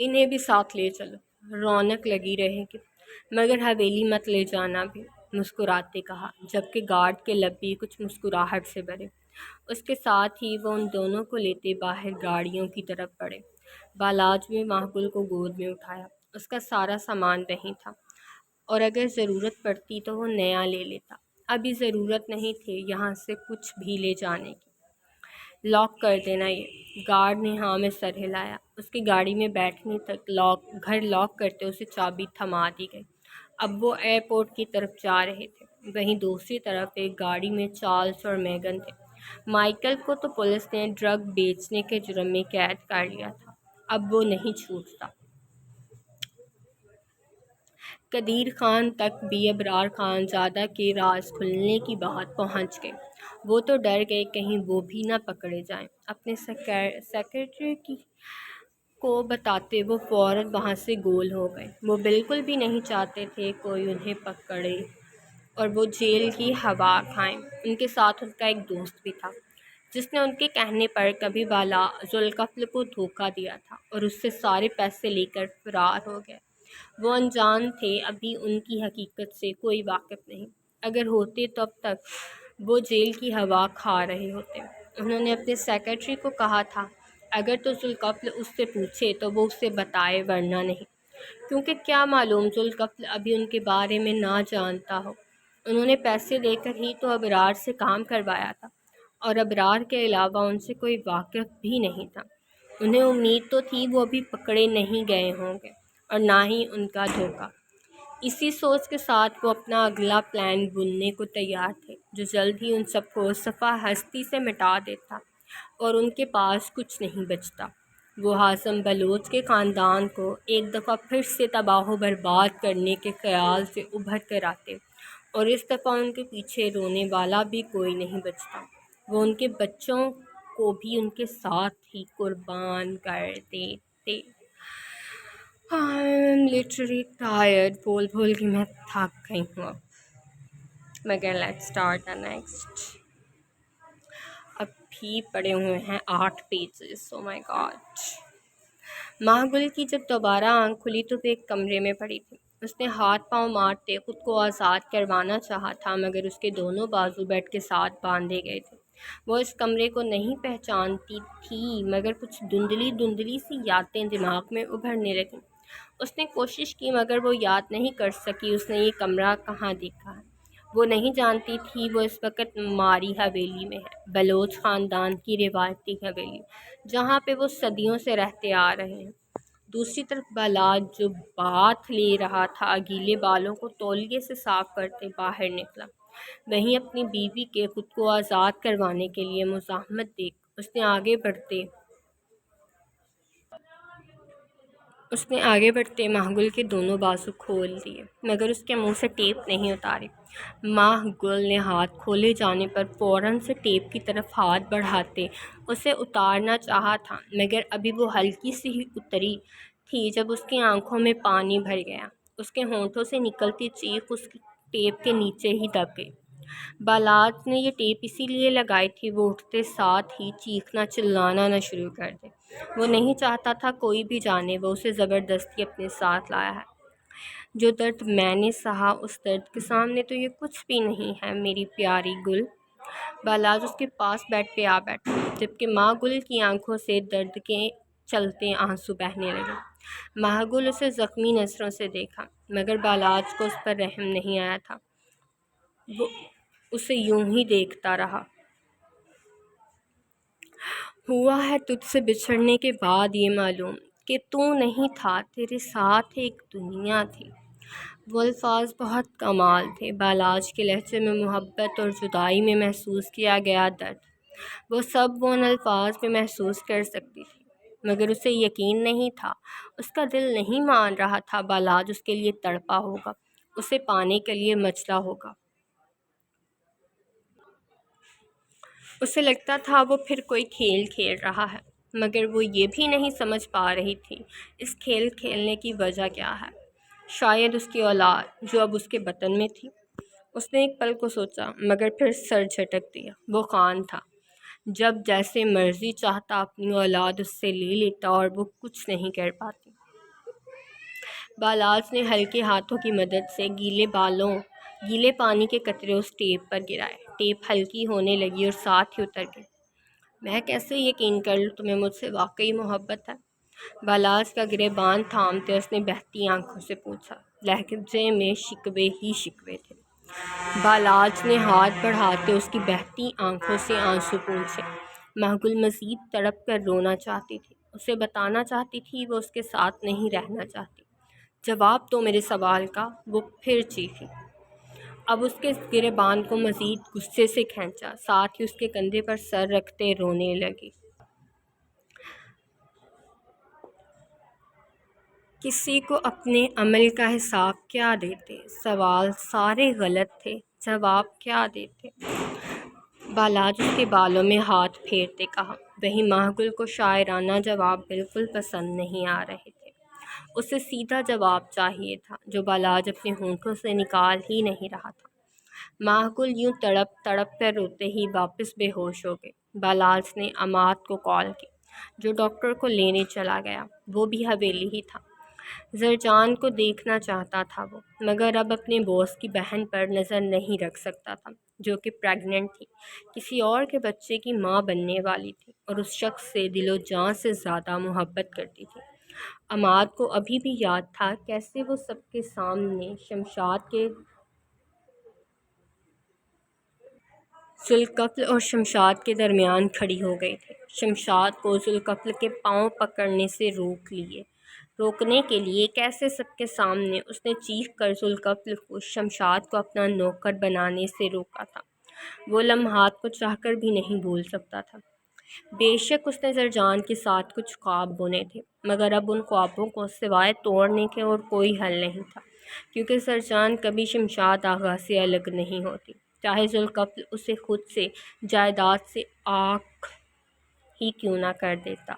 انہیں بھی ساتھ لے چلو، رونق لگی رہے گی، مگر حویلی مت لے جانا بھی، مسکراتے کہا، جبکہ گارڈ کے لب بھی کچھ مسکراہٹ سے بھرے۔ اس کے ساتھ ہی وہ ان دونوں کو لیتے باہر گاڑیوں کی طرف بڑھے۔ بالاج نے معقول کو گود میں اٹھایا، اس کا سارا سامان وہیں تھا، اور اگر ضرورت پڑتی تو وہ نیا لے لیتا۔ ابھی ضرورت نہیں تھی یہاں سے کچھ بھی لے جانے کی۔ لاک کر دینا یہ، گارڈ نے ہاں میں سر ہلایا۔ اس کی گاڑی میں بیٹھنے تک گھر لاک کرتے اسے چابی تھما دی گئی۔ اب وہ ایئرپورٹ کی طرف جا رہے تھے، وہیں دوسری طرف ایک گاڑی میں چارلس اور میگن تھے۔ مائیکل کو تو پولیس نے ڈرگ بیچنے کے جرم میں قید کر لیا تھا، اب وہ نہیں چھوٹتا۔ قدیر خان تک بھی ابرار خان زادہ کے راز کھلنے کی بات پہنچ گئی۔ وہ تو ڈر گئے کہیں وہ بھی نہ پکڑے جائیں۔ اپنے سیکرٹری کو بتاتے وہ فوراً وہاں سے گول ہو گئے۔ وہ بالکل بھی نہیں چاہتے تھے کوئی انہیں پکڑے اور وہ جیل کی ہوا کھائیں۔ ان کے ساتھ ان کا ایک دوست بھی تھا، جس نے ان کے کہنے پر کبھی ذوالفقار کو دھوکہ دیا تھا اور اس سے سارے پیسے لے کر فرار ہو گیا۔ وہ انجان تھے، ابھی ان کی حقیقت سے کوئی واقف نہیں۔ اگر ہوتے تو اب تک وہ جیل کی ہوا کھا رہے ہوتے۔ انہوں نے اپنے سیکرٹری کو کہا تھا اگر تو ذوالفقار اس سے پوچھے تو وہ اسے بتائے، ورنہ نہیں، کیونکہ کیا معلوم ذوالفقار ابھی ان کے بارے میں نہ جانتا ہو۔ انہوں نے پیسے دے کر ہی تو ابرار سے کام کروایا تھا، اور ابرار کے علاوہ ان سے کوئی واقف بھی نہیں تھا۔ انہیں امید تو تھی وہ ابھی پکڑے نہیں گئے ہوں گے، اور نہ ہی ان کا دھوکہ۔ اسی سوچ کے ساتھ وہ اپنا اگلا پلان بننے کو تیار تھے، جو جلد ہی ان سب کو صفحہ ہستی سے مٹا دیتا اور ان کے پاس کچھ نہیں بچتا۔ وہ ہاشم بلوچ کے خاندان کو ایک دفعہ پھر سے تباہ و برباد کرنے کے خیال سے ابھر کر آتے۔ اور اس دفعہ ان کے پیچھے رونے والا بھی کوئی نہیں بچتا۔ وہ ان کے بچوں کو بھی ان کے ساتھ ہی قربان کر دیتے۔ I'm literally tired، بول بول کے میں تھک گئی ہوں اب، مگر لیٹس اسٹارٹ دا نیکسٹ۔ اب بھی پڑے ہوئے ہیں 8 پیجز، او مائی گاڈ۔ ماہ گل کی جب دوبارہ آنکھ کھلی تو وہ ایک کمرے میں پڑی تھی۔ اس نے ہاتھ پاؤں مارتے خود کو آزاد کروانا چاہا تھا، مگر اس کے دونوں بازو بیڈ کے ساتھ باندھے گئے تھے۔ وہ اس کمرے کو نہیں پہچانتی تھی، مگر کچھ دھندلی سی یادیں دماغ میں ابھرنے لگیں۔ اس نے کوشش کی مگر وہ یاد نہیں کر سکی اس نے یہ کمرہ کہاں دیکھا ہے۔ وہ نہیں جانتی تھی وہ اس وقت ماری حویلی میں ہے، بلوچ خاندان کی روایتی حویلی، جہاں پہ وہ صدیوں سے رہتے آ رہے ہیں۔ دوسری طرف بالاد جو بات لے رہا تھا گیلے بالوں کو تولیے سے صاف کرتے باہر نکلا۔ وہیں اپنی بیوی کے خود کو آزاد کروانے کے لیے مزاحمت دیکھ اس نے آگے بڑھتے ماہ گل کے دونوں بازو کھول دیے، مگر اس کے منہ سے ٹیپ نہیں اتاری۔ ماہ گل نے ہاتھ کھولے جانے پر فوراً سے ٹیپ کی طرف ہاتھ بڑھاتے اسے اتارنا چاہا تھا، مگر ابھی وہ ہلکی سی ہی اتری تھی جب اس کی آنکھوں میں پانی بھر گیا۔ اس کے ہونٹوں سے نکلتی چیخ اس ٹیپ کے نیچے ہی دب گئی۔ بالاد نے یہ ٹیپ اسی لیے لگائی تھی وہ اٹھتے ساتھ ہی چیخنا چلانا نہ شروع کر دے۔ وہ نہیں چاہتا تھا کوئی بھی جانے وہ اسے زبردستی اپنے ساتھ لایا ہے۔ جو درد میں نے سہا اس درد کے سامنے تو یہ کچھ بھی نہیں ہے میری پیاری گل۔ بالاد اس کے پاس بیڈ پہ آ بیٹھا، جبکہ ماہ گل کی آنکھوں سے درد کے چلتے آنسو بہنے لگے۔ ماہ گل اسے زخمی نظروں سے دیکھا، مگر بالاد کو اس پر رحم نہیں آیا تھا۔ وہ اسے یوں ہی دیکھتا رہا۔ ہوا ہے تجھ سے بچھڑنے کے بعد یہ معلوم کہ تو نہیں تھا، تیرے ساتھ ایک دنیا تھی۔ وہ الفاظ بہت کمال تھے۔ بالاد کے لہجے میں محبت اور جدائی میں محسوس کیا گیا درد، وہ سب وہ ان الفاظ میں محسوس کر سکتی تھی، مگر اسے یقین نہیں تھا، اس کا دل نہیں مان رہا تھا بالاد اس کے لیے تڑپا ہوگا، اسے پانے کے لیے مچلا ہوگا۔ اسے لگتا تھا وہ پھر کوئی کھیل کھیل رہا ہے، مگر وہ یہ بھی نہیں سمجھ پا رہی تھی اس کھیل کھیلنے کی وجہ کیا ہے۔ شاید اس کی اولاد جو اب اس کے بطن میں تھی۔ اس نے ایک پل کو سوچا، مگر پھر سر جھٹک دیا۔ وہ خان تھا، جب جیسے مرضی چاہتا اپنی اولاد اس سے لے لیتا اور وہ کچھ نہیں کر پاتی۔ بالاد نے ہلکے ہاتھوں کی مدد سے گیلے پانی کے قطرے اس ٹیپ پر گرائے۔ ٹیپ ہلکی ہونے لگی اور ساتھ ہی اتر گئی۔ میں کیسے یقین کر لوں تمہیں مجھ سے واقعی محبت ہے؟ بالاد کا گریباں تھامتے اس نے بہتی آنکھوں سے پوچھا۔ لہجے میں شکوے ہی شکوے تھے۔ بالاد نے ہاتھ بڑھاتے اس کی بہتی آنکھوں سے آنسو پونچھے۔ ماہ گل مزید تڑپ کر رونا چاہتی تھی، اسے بتانا چاہتی تھی وہ اس کے ساتھ نہیں رہنا چاہتی۔ جواب دو میرے سوال کا، وہ پھر چیخی۔ اب اس کے گریباں کو مزید غصے سے کھینچا، ساتھ ہی اس کے کندھے پر سر رکھتے رونے لگی۔ کسی کو اپنے عمل کا حساب کیا دیتے؟ سوال سارے غلط تھے، جواب کیا دیتے؟ بالاد اس کے بالوں میں ہاتھ پھیرتے کہا۔ وہیں ماہ گل کو شاعرانہ جواب بالکل پسند نہیں آ رہے تھے۔ اسے سیدھا جواب چاہیے تھا، جو بالاد اپنے ہونٹوں سے نکال ہی نہیں رہا تھا۔ ماہ گل یوں تڑپ تڑپ کر روتے ہی واپس بے ہوش ہو گئی۔ بالاد نے عماد کو کال کی، جو ڈاکٹر کو لینے چلا گیا۔ وہ بھی حویلی ہی تھا۔ زرجان کو دیکھنا چاہتا تھا وہ، مگر اب اپنے باس کی بہن پر نظر نہیں رکھ سکتا تھا، جو کہ پریگننٹ تھی، کسی اور کے بچے کی ماں بننے والی تھی اور اس شخص سے دل و جان سے زیادہ محبت کرتی تھی۔ عماد کو ابھی بھی یاد تھا کیسے وہ سب کے سامنے ذوالقفل اور شمشاد کے درمیان کھڑی ہو گئی تھی۔ شمشاد کو ذوالقفل کے پاؤں پکڑنے سے روکنے کے لیے کیسے سب کے سامنے اس نے چیخ کر ذوالقفل کو شمشاد کو اپنا نوکر بنانے سے روکا تھا، وہ لمحات کو چاہ کر بھی نہیں بھول سکتا تھا۔ بے شک اس نے زرجان کے ساتھ کچھ خواب بنے تھے، مگر اب ان خوابوں کو سوائے توڑنے کے اور کوئی حل نہیں تھا۔ کیونکہ سرجان کبھی شمشاد آغا سے الگ نہیں ہوتی، چاہے ذوالقفل اسے خود سے جائیداد سے آنکھ ہی کیوں نہ کر دیتا۔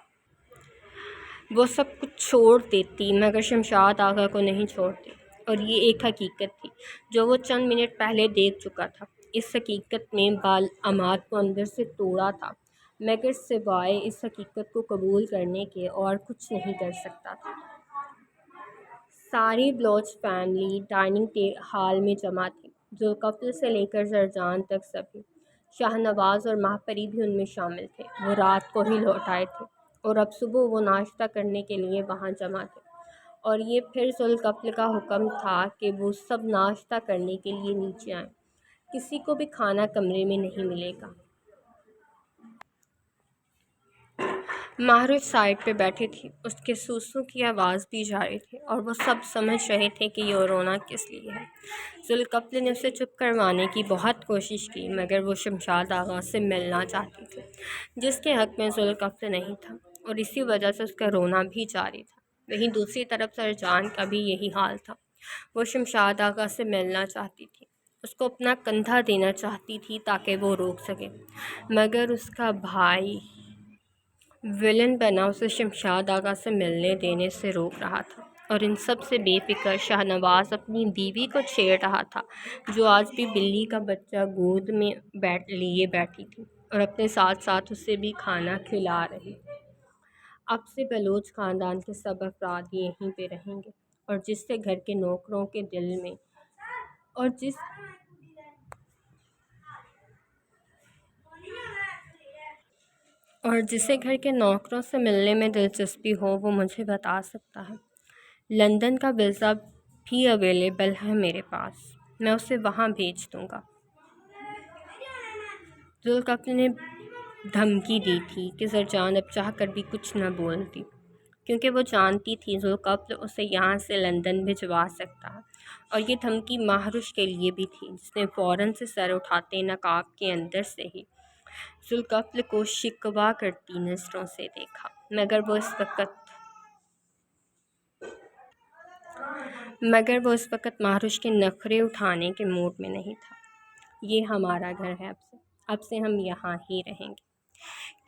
وہ سب کچھ چھوڑ دیتی مگر شمشاد آغا کو نہیں چھوڑتی، اور یہ ایک حقیقت تھی جو وہ چند منٹ پہلے دیکھ چکا تھا۔ اس حقیقت نے بالامات کو اندر سے توڑا تھا، مگر سوائے اس حقیقت کو قبول کرنے کے اور کچھ نہیں کر سکتا تھا۔ ساری بلوچ فیملی ڈائننگ ہال میں جمع تھی، ذوالقفل سے لے کر زرجان تک سبھی۔ شاہ نواز اور ماہ پری بھی ان میں شامل تھے، وہ رات کو ہی لوٹ آئے تھے اور اب صبح وہ ناشتہ کرنے کے لیے وہاں جمع تھے، اور یہ پھر ذوالقفل کا حکم تھا کہ وہ سب ناشتہ کرنے کے لیے نیچے آئیں، کسی کو بھی کھانا کمرے میں نہیں ملے گا۔ مہروش سائڈ پہ بیٹھی تھی، اس کے سوسو کی آواز بھی جاری تھی، اور وہ سب سمجھ رہے تھے کہ یہ رونا کس لیے ہے۔ ذوالقفل نے اسے چپ کروانے کی بہت کوشش کی، مگر وہ شمشاد آغا سے ملنا چاہتی تھی، جس کے حق میں ذوالقفل نہیں تھا، اور اسی وجہ سے اس کا رونا بھی جاری تھا۔ وہیں دوسری طرف سرجان کا بھی یہی حال تھا، وہ شمشاد آغا سے ملنا چاہتی تھی، اس کو اپنا کندھا دینا چاہتی تھی تاکہ وہ روک سکے، مگر اس کا بھائی ویلن بنا اسے شمشاد آغا سے ملنے دینے سے روک رہا تھا، اور ان سب سے بے فکر شاہ نواز اپنی بیوی کو چھیڑ رہا تھا، جو آج بھی بلی کا بچہ گود میں لیے بیٹھی تھی اور اپنے ساتھ ساتھ اسے بھی کھانا کھلا رہی تھی۔ اب سے بلوچ خاندان کے سب افراد یہیں پہ رہیں گے، اور جس سے گھر کے نوکروں کے دل میں اور جسے گھر کے نوکروں سے ملنے میں دلچسپی ہو وہ مجھے بتا سکتا ہے۔ لندن کا ویزا بھی اویلیبل ہے میرے پاس، میں اسے وہاں بھیج دوں گا۔ ذوالقفل نے دھمکی دی تھی کہ زرجان اب چاہ کر بھی کچھ نہ بولتی، کیونکہ وہ جانتی تھی ذوالقفل اسے یہاں سے لندن بھجوا سکتا ہے، اور یہ دھمکی مہروش کے لیے بھی تھی، جس نے فوراً سے سر اٹھاتے نقاب کے اندر سے ہی ذوالقفل کو شکوہ کرتی نظروں سے دیکھا، مگر وہ اس وقت مہروش کے نخرے اٹھانے کے موڈ میں نہیں تھا۔ یہ ہمارا گھر ہے، اب سے ہم یہاں ہی رہیں گے۔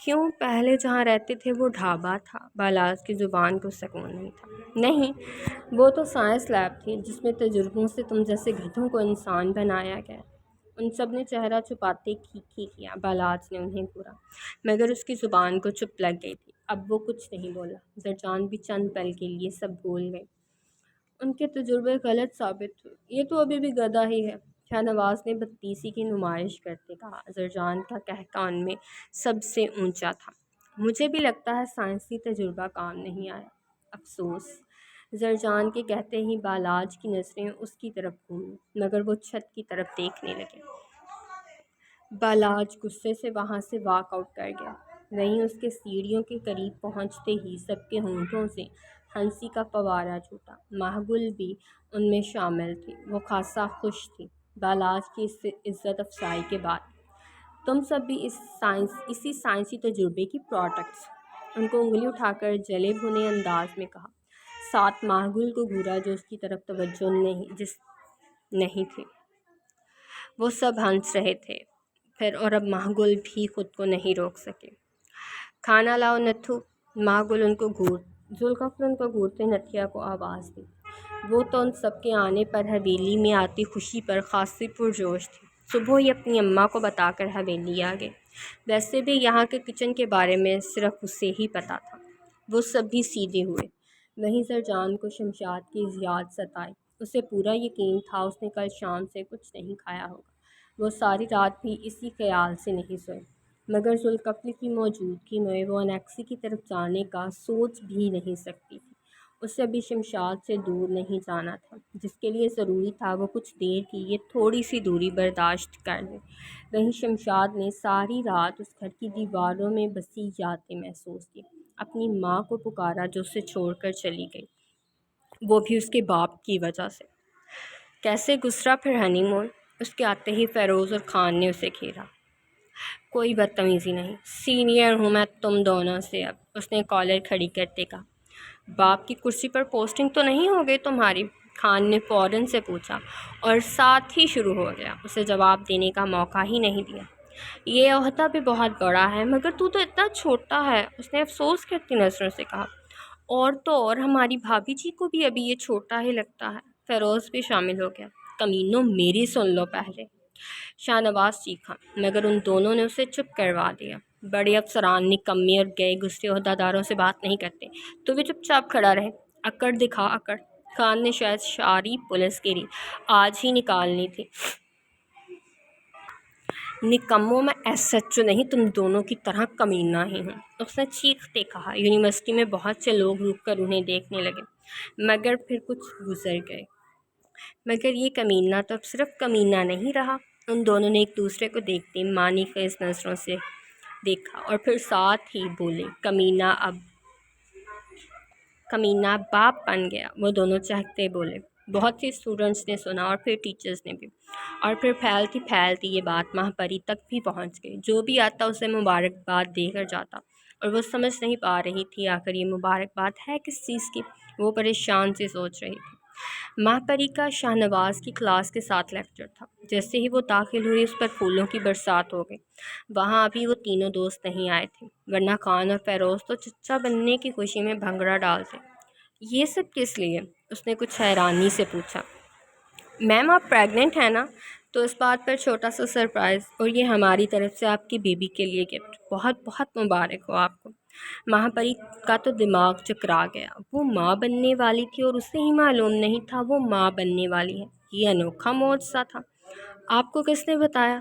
کیوں؟ پہلے جہاں رہتے تھے وہ ڈھابہ تھا۔ بالاز کی زبان کو سکون نہیں تھا۔ نہیں، وہ تو سائنس لیب تھی جس میں تجربوں سے تم جیسے گدھوں کو انسان بنایا گیا۔ ان سب نے چہرہ چھپاتے کھی کیا۔ بالاز نے انہیں گھورا، مگر اس کی زبان کو چپ لگ گئی تھی۔ اب وہ کچھ نہیں بولا۔ زرجان بھی چند پل کے لیے سب بھول گئی۔ ان کے تجربے غلط ثابت ہوئے۔ یہ تو ابھی بھی گدھا ہی ہے، شاہ نواز نے بدتیسی کی نمائش کرتے کہا۔ زرجان کا قہقہ ان میں سب سے اونچا تھا۔ مجھے بھی لگتا ہے سائنسی تجربہ کام نہیں آیا۔ افسوس۔ زرجان کے کہتے ہی بالاج کی نظریں اس کی طرف گھومی، مگر وہ چھت کی طرف دیکھنے لگے۔ بالاج غصے سے وہاں سے واک آؤٹ کر گیا۔ وہیں اس کے سیڑھیوں کے قریب پہنچتے ہی سب کے ہونٹوں سے ہنسی کا فوارہ چھوٹا۔ ماہ گل بھی ان میں شامل تھی، وہ خاصا خوش تھی بالاج کی عزت افزائی کے بعد۔ تم سب بھی اسی سائنسی تجربے کی پروڈکٹس، ان کو انگلی اٹھا کر جلے بھنے انداز میں کہا، ساتھ ماہ گل کو گھورا جو اس کی طرف توجہ نہیں تھی۔ وہ سب ہنس رہے تھے پھر، اور اب ماہ گل بھی خود کو نہیں روک سکے۔ کھانا لاؤ نتھو۔ ماہ گل ذوالقفل ان کو گھورتے نتھیا کو آواز دی۔ وہ تو ان سب کے آنے پر حویلی میں آتی خوشی پر خاصی پرجوش تھی۔ صبح ہی اپنی اماں کو بتا کر حویلی آ گئے۔ ویسے بھی یہاں کے کچن کے بارے میں صرف اسے ہی پتہ تھا۔ وہ سب بھی سیدھے ہوئے۔ وہیں زرجان کو شمشاد کی یاد ستائی۔ اسے پورا یقین تھا اس نے کل شام سے کچھ نہیں کھایا ہوگا۔ وہ ساری رات بھی اسی خیال سے نہیں سوئی، مگر ذوالقفل کی موجودگی میں وہ انیکسی کی طرف جانے کا سوچ بھی نہیں سکتی تھی۔ اسے ابھی شمشاد سے دور نہیں جانا تھا، جس کے لیے ضروری تھا وہ کچھ دیر کی یہ تھوڑی سی دوری برداشت کر لے۔ وہیں شمشاد نے ساری رات اس گھر کی دیواروں میں بسی یادیں محسوس کی۔ اپنی ماں کو پکارا جو اسے چھوڑ کر چلی گئی، وہ بھی اس کے باپ کی وجہ سے۔ کیسے گزرا پھر ہنی مون؟ اس کے آتے ہی فیروز اور خان نے اسے گھیرا۔ کوئی بدتمیزی نہیں، سینئر ہوں میں تم دونوں سے اب، اس نے کالر کھڑی کرتے کہا۔ باپ کی کرسی پر پوسٹنگ تو نہیں ہو گئی تمہاری؟ خان نے فوراً سے پوچھا اور ساتھ ہی شروع ہو گیا، اسے جواب دینے کا موقع ہی نہیں دیا۔ یہ عہدہ بھی بہت بڑا ہے، مگر تو اتنا چھوٹا ہے، اس نے افسوس کرتی نظروں سے کہا۔ اور تو اور ہماری بھابھی جی کو بھی ابھی یہ چھوٹا ہی لگتا ہے۔ فیروز بھی شامل ہو گیا۔ کمینوں، میری سن لو پہلے، شاہ نواز چیخا، مگر ان دونوں نے اسے چپ کروا دیا۔ بڑے افسران نکمے اور گئے گزرے عہدہ داروں سے بات نہیں کرتے، تو وہ چپ چاپ کھڑا رہے۔ اکڑ دکھا اکڑ۔ خان نے شاید ساری پولیس گری آج ہی نکالنی تھی۔ نکموں، میں ایس ایچ او نہیں، تم دونوں کی طرح کمینہ ہی ہوں، اس نے چیختے کہا۔ یونیورسٹی میں بہت سے لوگ رک کر انہیں دیکھنے لگے، مگر پھر کچھ گزر گئے۔ مگر یہ کمینہ تو اب صرف کمینہ نہیں رہا۔ ان دونوں نے ایک دوسرے کو دیکھتے معنی خیز نظروں سے دیکھا اور پھر ساتھ ہی بولے، کمینہ باپ بن گیا۔ وہ دونوں چہکتے بولے۔ بہت سی اسٹوڈنٹس نے سنا اور پھر ٹیچرز نے بھی، اور پھر پھیلتی پھیلتی یہ بات ماہپری تک بھی پہنچ گئی۔ جو بھی آتا اسے مبارکباد دے کر جاتا، اور وہ سمجھ نہیں پا رہی تھی آخر یہ مبارکباد ہے کس چیز کی۔ وہ پریشان سے سوچ رہی تھی۔ ماہپری کا شاہ نواز کی کلاس کے ساتھ لیکچر تھا۔ جیسے ہی وہ داخل ہوئی اس پر پھولوں کی برسات ہو گئی۔ وہاں ابھی وہ تینوں دوست نہیں آئے تھے، ورنہ خان اور فیروز تو چچا بننے کی خوشی میں بھنگڑا ڈالتے۔ یہ سب کس لیے؟ اس نے کچھ حیرانی سے پوچھا۔ میم، آپ پریگننٹ ہیں نا؟ تو اس بات پر چھوٹا سا سرپرائز، اور یہ ہماری طرف سے آپ کی بیبی کے لیے گفٹ۔ بہت بہت مبارک ہو آپ کو۔ ماہپری کا تو دماغ چکرا گیا۔ وہ ماں بننے والی تھی اور اسے ہی معلوم نہیں تھا وہ ماں بننے والی ہے۔ یہ انوکھا معجزہ تھا۔ آپ کو کس نے بتایا؟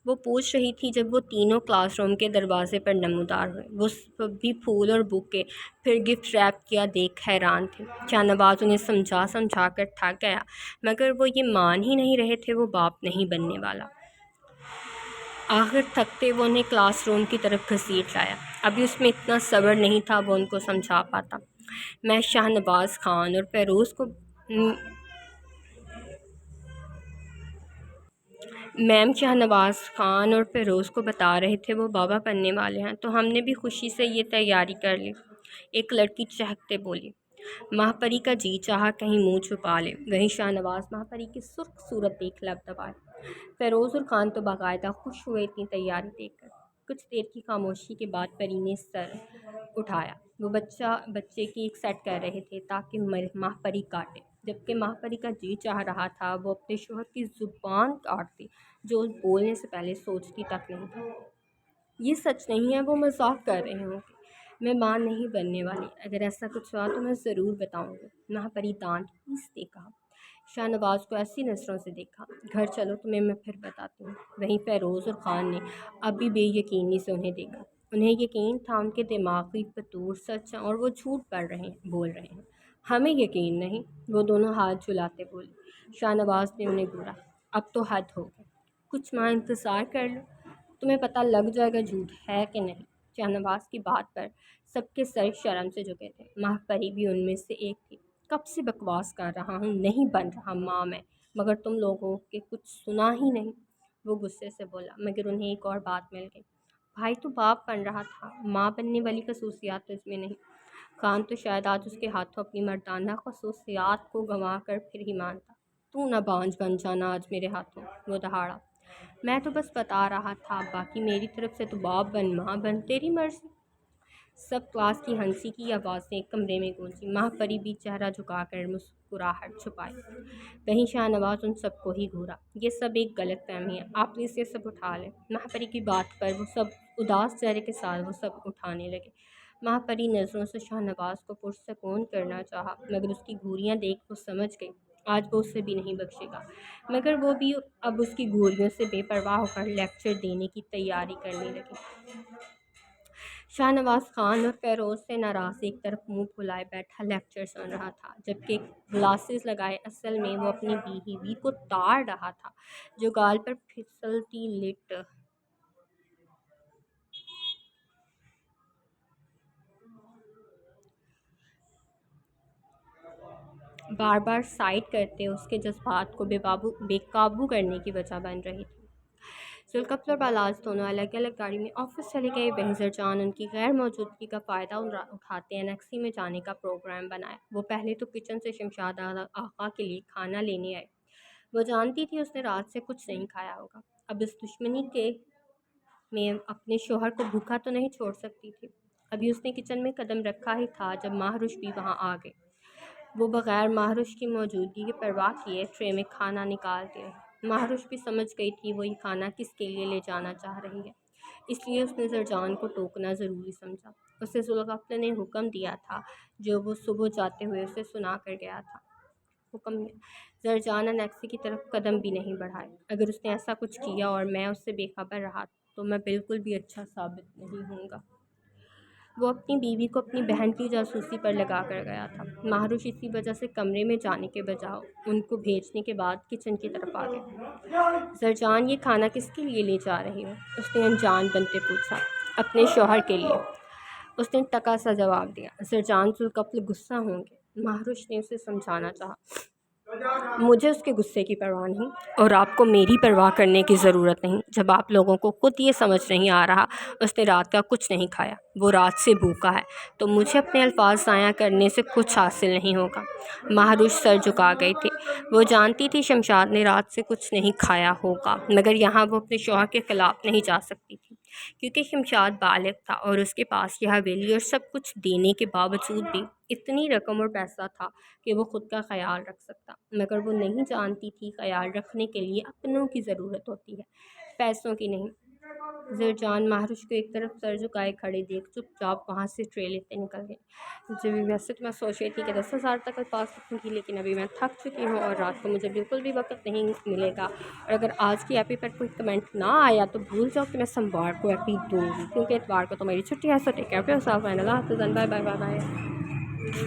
وہ پوچھ رہی تھی جب وہ تینوں کلاس روم کے دروازے پر نمودار ہوئے۔ وہ سب بھی پھول اور بوکے، پھر گفٹ ریپ کیا دیکھ حیران تھے۔ شاہ نواز انہیں سمجھا کر تھک گیا، مگر وہ یہ مان ہی نہیں رہے تھے وہ باپ نہیں بننے والا۔ آخر تھکتے وہ انہیں کلاس روم کی طرف گھسیٹ لایا۔ ابھی اس میں اتنا صبر نہیں تھا وہ ان کو سمجھا پاتا۔ میں شاہ نواز خان اور فیروز کو میم شاہ نواز خان اور فیروز کو بتا رہے تھے وہ بابا بننے والے ہیں، تو ہم نے بھی خوشی سے یہ تیاری کر لی، ایک لڑکی چہکتے بولی۔ ماہپری کا جی چاہا کہیں منہ چھپا لے، وہیں شاہ نواز ماہپری کی سرخ صورت دیکھ لب دبائے۔ فیروز اور خان تو باقاعدہ خوش ہوئے اتنی تیاری دیکھ کر۔ کچھ دیر کی خاموشی کے بعد پری نے سر اٹھایا۔ وہ بچے کی ایک سیٹ کر رہے تھے تاکہ ماہپری کاٹے، جبکہ ماہپری کا جی چاہ رہا تھا وہ اپنے شوہر کی زبان کاٹتی، جو بولنے سے پہلے سوچتی تک نہیں تھی۔ یہ سچ نہیں ہے، وہ مذاق کر رہے ہوں گے۔ میں ماں نہیں بننے والی، اگر ایسا کچھ ہوا تو میں ضرور بتاؤں گی، ماہپری دانت پیستے کہا۔ شاہ نواز کو ایسی نظروں سے دیکھا۔ گھر چلو، تمہیں میں پھر بتاتی ہوں۔ وہیں فیروز اور خان نے اب بھی بے یقینی سے انہیں دیکھا۔ انہیں یقین تھا ان کے دماغی فطور سچ ہیں اور وہ جھوٹ بول رہے ہیں۔ ہمیں یقین نہیں، وہ دونوں ہاتھ جھلاتے بولے۔ شاہ نواز نے انہیں گھورا۔ اب تو حد ہو گئی، کچھ ماہ انتظار کر لو، تمہیں پتہ لگ جائے گا جھوٹ ہے کہ نہیں۔ شاہ نواز کی بات پر سب کے سر شرم سے جھکے تھے، ماہپری بھی ان میں سے ایک تھی۔ کب سے بکواس کر رہا ہوں، نہیں بن رہا ماں میں، مگر تم لوگوں کے کچھ سنا ہی نہیں، وہ غصے سے بولا۔ مگر انہیں ایک اور بات مل گئی۔ بھائی تو باپ بن رہا تھا، ماں بننے والی خصوصیات تو اس میں نہیں۔ خان تو شاید آج اس کے ہاتھوں اپنی مردانہ خصوصیات کو گنوا کر پھر ہی مانتا۔ تو نہ بانجھ بن جانا آج میرے ہاتھوں، وہ دہاڑا۔ میں تو بس بتا رہا تھا، باقی میری طرف سے تو باپ بن ماں بن، تیری مرضی۔ سب کلاس کی ہنسی کی آوازیں کمرے میں گونجی۔ ماہپری بھی چہرہ جھکا کر مسکراہٹ چھپائے۔ وہیں شاہ نواز ان سب کو ہی گھورا۔ یہ سب ایک غلط فہمی ہے، آپ پلیز یہ سب اٹھا لیں۔ ماہپری کی بات پر وہ سب اداس چہرے کے ساتھ وہ سب اٹھانے لگے۔ ماہپری نظروں سے شاہ نواز کو پرسکون کرنا چاہا، مگر اس کی گھوریاں دیکھ وہ سمجھ گئی آج وہ اسے بھی نہیں بخشے گا۔ مگر وہ بھی اب اس کی گھوریوں سے بے پرواہ ہو کر لیکچر دینے کی تیاری کرنے لگی۔ شاہ نواز خان اور فیروز سے ناراض ایک طرف منہ پھلائے بیٹھا لیکچر سن رہا تھا، جبکہ گلاسز لگائے اصل میں وہ اپنی بیوی کو تاڑ رہا تھا، جو گال پر پھسلتی لٹ بار بار سائٹ کرتے اس کے جذبات کو بے قابو کرنے کی وجہ بن رہی تھی۔ ذوالقفل اور بالاز دونوں الگ الگ گاڑی میں آفس چلے گئے۔ بہزر جان ان کی غیر موجودگی کا فائدہ اٹھاتے انیکسی میں جانے کا پروگرام بنایا۔ وہ پہلے تو کچن سے شمشاد آقا کے لیے کھانا لینے آئے۔ وہ جانتی تھی اس نے رات سے کچھ نہیں کھایا ہوگا۔ اب اس دشمنی کے میں اپنے شوہر کو بھوکا تو نہیں چھوڑ سکتی تھی۔ ابھی اس نے کچن میں قدم رکھا ہی تھا جب مہروش بھی وہاں آ گئے۔ وہ بغیر مہروش کی موجودگی کی پرواہ کیے ٹرے میں کھانا نکالتے رہے۔ مہروش بھی سمجھ گئی تھی وہ یہ کھانا کس کے لیے لے جانا چاہ رہی ہے، اس لیے اس نے زرجان کو ٹوکنا ضروری سمجھا۔ اسے ذوالقفل نے حکم دیا تھا جو وہ صبح جاتے ہوئے اسے سنا کر گیا تھا۔ زرجان انیکسی کی طرف قدم بھی نہیں بڑھائے۔ اگر اس نے ایسا کچھ کیا اور میں اس سے بے خبر رہا تو میں بالکل بھی اچھا ثابت نہیں ہوں گا۔ وہ اپنی بیوی کو اپنی بہن کی جاسوسی پر لگا کر گیا تھا۔ مہروش اسی وجہ سے کمرے میں جانے کے بجائے ان کو بھیجنے کے بعد کچن کی طرف آ گئے۔ زرجان، یہ کھانا کس کے لیے لے جا رہی ہو؟ اس نے انجان بنتے پوچھا۔ اپنے شوہر کے لیے، اس نے ٹکا سا جواب دیا۔ زرجان، ذوالقفل غصہ ہوں گے۔ مہروش نے اسے سمجھانا چاہا۔ مجھے اس کے غصے کی پرواہ نہیں اور آپ کو میری پرواہ کرنے کی ضرورت نہیں۔ جب آپ لوگوں کو خود یہ سمجھ نہیں آ رہا اس نے رات کا کچھ نہیں کھایا، وہ رات سے بھوکا ہے، تو مجھے اپنے الفاظ ضائع کرنے سے کچھ حاصل نہیں ہوگا۔ مہروش سر جھکا گئی تھی۔ وہ جانتی تھی شمشاد نے رات سے کچھ نہیں کھایا ہوگا، مگر یہاں وہ اپنے شوہر کے خلاف نہیں جا سکتی تھی کیونکہ شمشاد بالغ تھا اور اس کے پاس یہ حویلی اور سب کچھ دینے کے باوجود بھی اتنی رقم اور پیسہ تھا کہ وہ خود کا خیال رکھ سکتا، مگر وہ نہیں جانتی تھی خیال رکھنے کے لیے اپنوں کی ضرورت ہوتی ہے، پیسوں کی نہیں۔ زرجان مہروش کو ایک طرف سر جھکائے کھڑے دیکھ چپ چاپ وہاں سے ٹرے لیتے نکل گئی۔ جب ویسے تو میں سوچ رہی تھی کہ 10,000 تک پاس رکھوں گی، لیکن ابھی میں تھک چکی ہوں اور رات کو مجھے بالکل بھی وقت نہیں ملے گا، اور اگر آج کی ایپی پر کوئی کمنٹ نہ آیا تو بھول جاؤ کہ میں سوموار کو ایپی دوں گی، کیونکہ اتوار کو تو میری چھٹی ہے۔ So take care of yourself and اللہ حافظ، بائے بائے بائے بائے۔